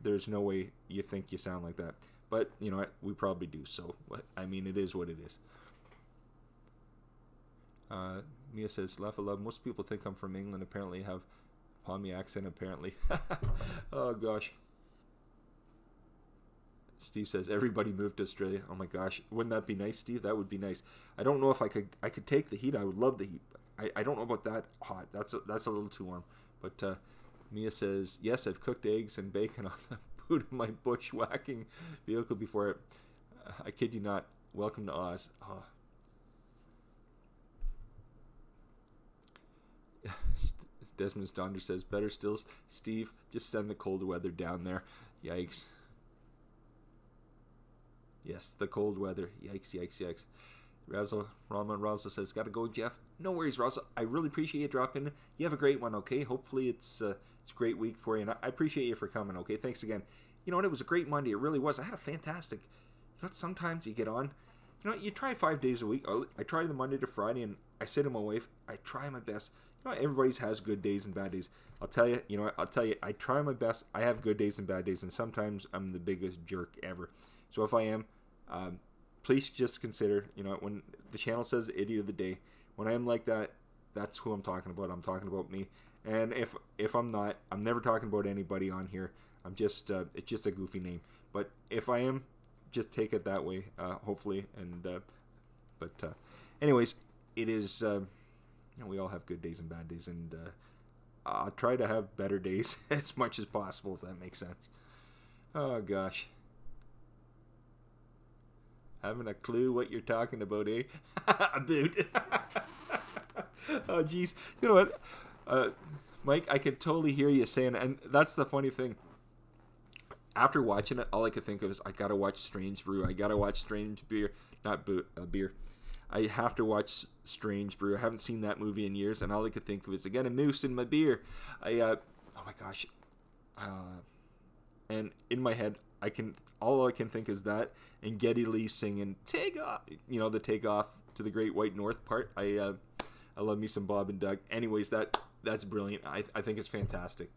there's no way you think you sound like that. But, you know what, we probably do. So, I mean, it is what it is. Mia says, laugh a lot. Most people think I'm from England. Apparently have Pommy accent, apparently. Oh, gosh. Steve says, everybody moved to Australia. Oh, my gosh. Wouldn't that be nice, Steve? That would be nice. I don't know if I could take the heat. I would love the heat. I don't know about that hot. That's a little too warm. But Mia says, yes, I've cooked eggs and bacon off the boot of my bushwhacking vehicle before it. I kid you not. Welcome to Oz. Oh. Desmond's Donder says, better still, Steve, just send the cold weather down there. Yikes. Yes, the cold weather. Yikes. Razzle says, gotta go, Jeff. No worries, Razzle. I really appreciate you dropping in. You have a great one, okay? Hopefully it's a great week for you, and I appreciate you for coming, okay? Thanks again. You know what? It was a great Monday. It really was. I had a fantastic... You know what? Sometimes you get on... You know what? You try 5 days a week. I try the Monday to Friday, and I say to my wife, I try my best. You know what? Everybody has good days and bad days. I'll tell you, you know what? I'll tell you, I try my best. I have good days and bad days, and sometimes I'm the biggest jerk ever. So if I am... please just consider, you know, when the channel says idiot of the day, when I am like that, that's who I'm talking about. I'm talking about me. And if I'm not, I'm never talking about anybody on here. I'm just, it's just a goofy name. But if I am, just take it that way, hopefully. And, anyways, it is, you know, we all have good days and bad days. And I'll try to have better days as much as possible, if that makes sense. Oh, gosh. Having a clue what you're talking about, eh? A boot. Oh, jeez. You know what, Mike, I could totally hear you saying, and that's the funny thing. After watching it, all I could think of is, I gotta watch Strange Brew. I gotta watch Strange Beer. Not beer. I have to watch Strange Brew. I haven't seen that movie in years, and all I could think of is, I got a moose in my beer. Oh my gosh. And in my head, all I can think is that, and Geddy Lee singing "Take Off," you know, the "Take Off to the Great White North" part. I love me some Bob and Doug. Anyways, that's brilliant. I think it's fantastic.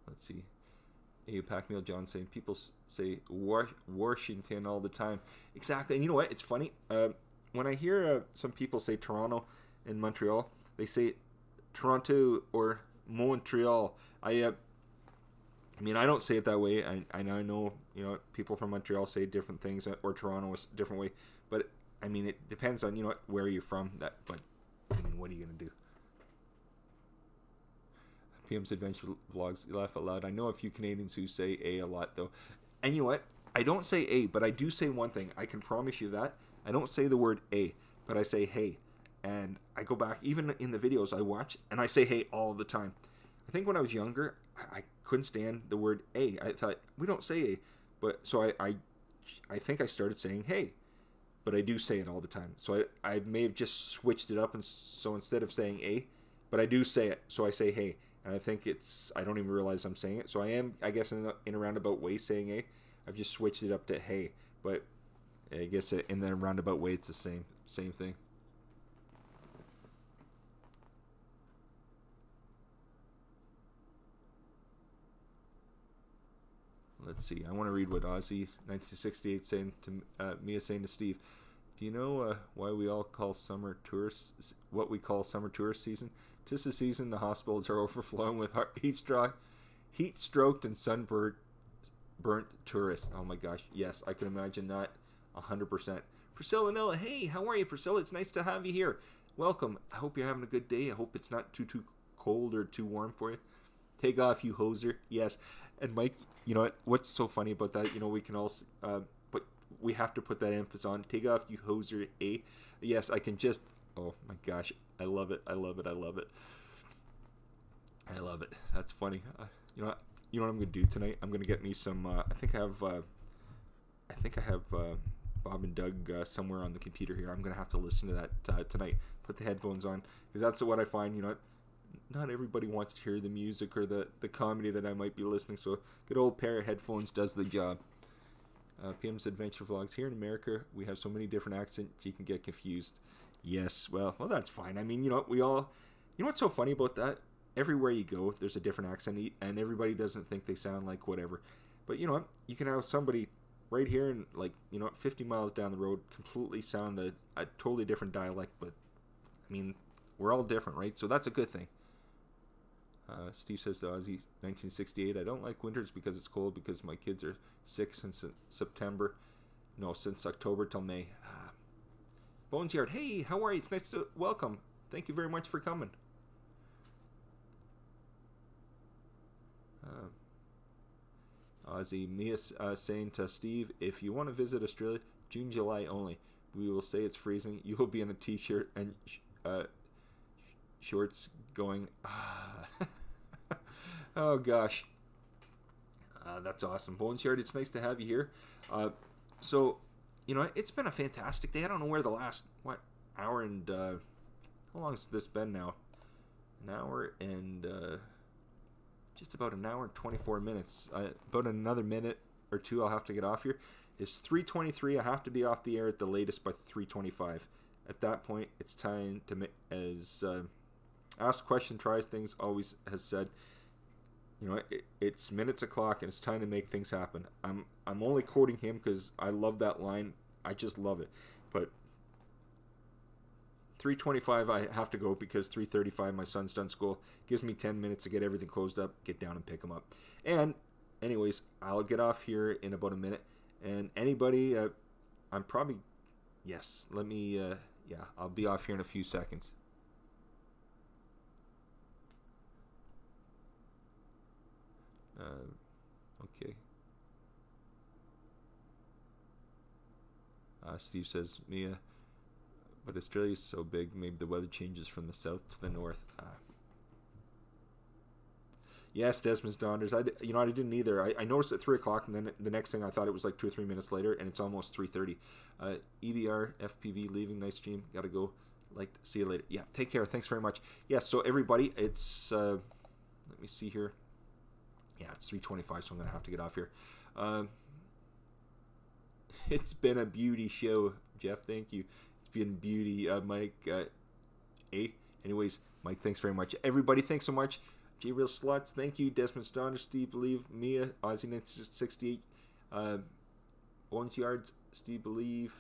Let's see. Pac-Meal John saying, people say Washington all the time. Exactly. And you know what? It's funny. When I hear some people say Toronto and Montreal, they say Toronto or Montreal. I mean, I don't say it that way. I know, you know, people from Montreal say different things, or Toronto is a different way. But I mean, it depends on, you know, where you're from. But I mean, what are you gonna do? PM's Adventure Vlogs, you laugh out loud. I know a few Canadians who say a lot though, and you know what? I don't say a, but I do say one thing. I can promise you that I don't say the word a, but I say hey, and I go back even in the videos I watch, and I say hey all the time. I think when I was younger, I couldn't stand the word a. I thought we don't say a, but so I think I started saying hey, but I do say it all the time. So I may have just switched it up, and so instead of saying a, but I do say it, so I say hey, and I think I don't even realize I'm saying it. So I am, I guess, in a roundabout way saying a. I've just switched it up to hey, but I guess in the roundabout way it's the same thing. Let's see. I want to read what Ozzy 1968 saying to Mia saying to Steve. Do you know why we all call summer tourists what we call summer tourist season? Tis the season the hospitals are overflowing with heat-stroked and sunburned tourists. Oh my gosh, yes, I can imagine that 100%. Priscilla Nella, hey, how are you, Priscilla? It's nice to have you here. Welcome. I hope you're having a good day. I hope it's not too cold or too warm for you. Take off, you hoser. Yes. And Mike, you know what's so funny about that? You know, we can also, but we have to put that emphasis on. Take off, you hoser. A. Yes, I can just. Oh my gosh, I love it. I love it. I love it. I love it. That's funny. You know what? You know what I'm gonna do tonight? I'm gonna get me some. I think I have Bob and Doug somewhere on the computer here. I'm gonna have to listen to that tonight. Put the headphones on, because that's what I find. You know, not everybody wants to hear the music or the comedy that I might be listening. So a good old pair of headphones does the job. PM's Adventure Vlogs. Here in America, we have so many different accents you can get confused. Yes, well, that's fine. I mean, you know, we all. You know what's so funny about that? Everywhere you go, there's a different accent, and everybody doesn't think they sound like whatever. But you know what? You can have somebody right here and, like, you know, 50 miles down the road completely sound a totally different dialect. But I mean, we're all different, right? So that's a good thing. Steve says to Ozzy, 1968, I don't like winters because it's cold, because my kids are sick since September. No, since October till May. Bones Yard, hey, how are you? It's nice to welcome. Thank you very much for coming. Ozzy, Mia saying to Steve, if you want to visit Australia, June, July only. We will say it's freezing. You will be in a t-shirt and shorts going, oh gosh. That's awesome. Bones Yard, it's nice to have you here. So, you know, it's been a fantastic day. I don't know where the last, hour and, how long has this been now? An hour and, just about an hour and 24 minutes. About another minute or two I'll have to get off here. It's 3:23. I have to be off the air at the latest by 3:25. At that point, it's time to make, as Ask Question Tries Things always has said, you know, it's minutes o'clock and it's time to make things happen. I'm only quoting him because I love that line. I just love it. But 3:25 I have to go, because 3:35 my son's done school. Gives me 10 minutes to get everything closed up, get down and pick him up. And anyways, I'll get off here in about a minute. And anybody, I'm probably, yes, let me, yeah, I'll be off here in a few seconds. Okay. Steve says, Mia, but Australia's so big, maybe the weather changes from the south to the north. Yes, Desmond's Donders. I didn't either. I noticed at 3 o'clock, and then the next thing I thought it was like 2 or 3 minutes later, and it's almost 3:30. EBR, FPV, leaving. Nice stream. Gotta go. Like, see you later. Yeah, take care. Thanks very much. Yes, so everybody, it's, let me see here. Yeah, it's 3:25, so I'm going to have to get off here. It's been a beauty show, Jeff. Thank you. It's been beauty, Mike. Anyways, Mike, thanks very much. Everybody, thanks so much. J-Real Sluts, thank you. Desmond Stoner, Steve Believe, Mia, Ozzy1968, Bones Yards, Steve Believe,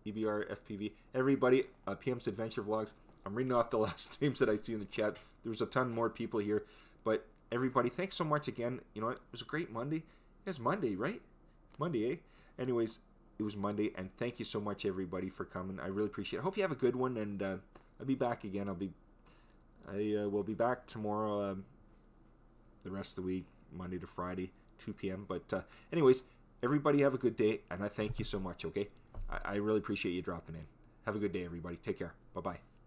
EBR, FPV. Everybody, PM's Adventure Vlogs. I'm reading off the last names that I see in the chat. There was a ton more people here. But everybody, thanks so much again. You know what? It was a great Monday. It was Monday, right? Monday, eh? Anyways, it was Monday, and thank you so much, everybody, for coming. I really appreciate it. I hope you have a good one, and I'll be back again. I will be back tomorrow, the rest of the week, Monday to Friday, 2 p.m. But anyways, everybody have a good day, and I thank you so much, okay? I really appreciate you dropping in. Have a good day, everybody. Take care. Bye-bye.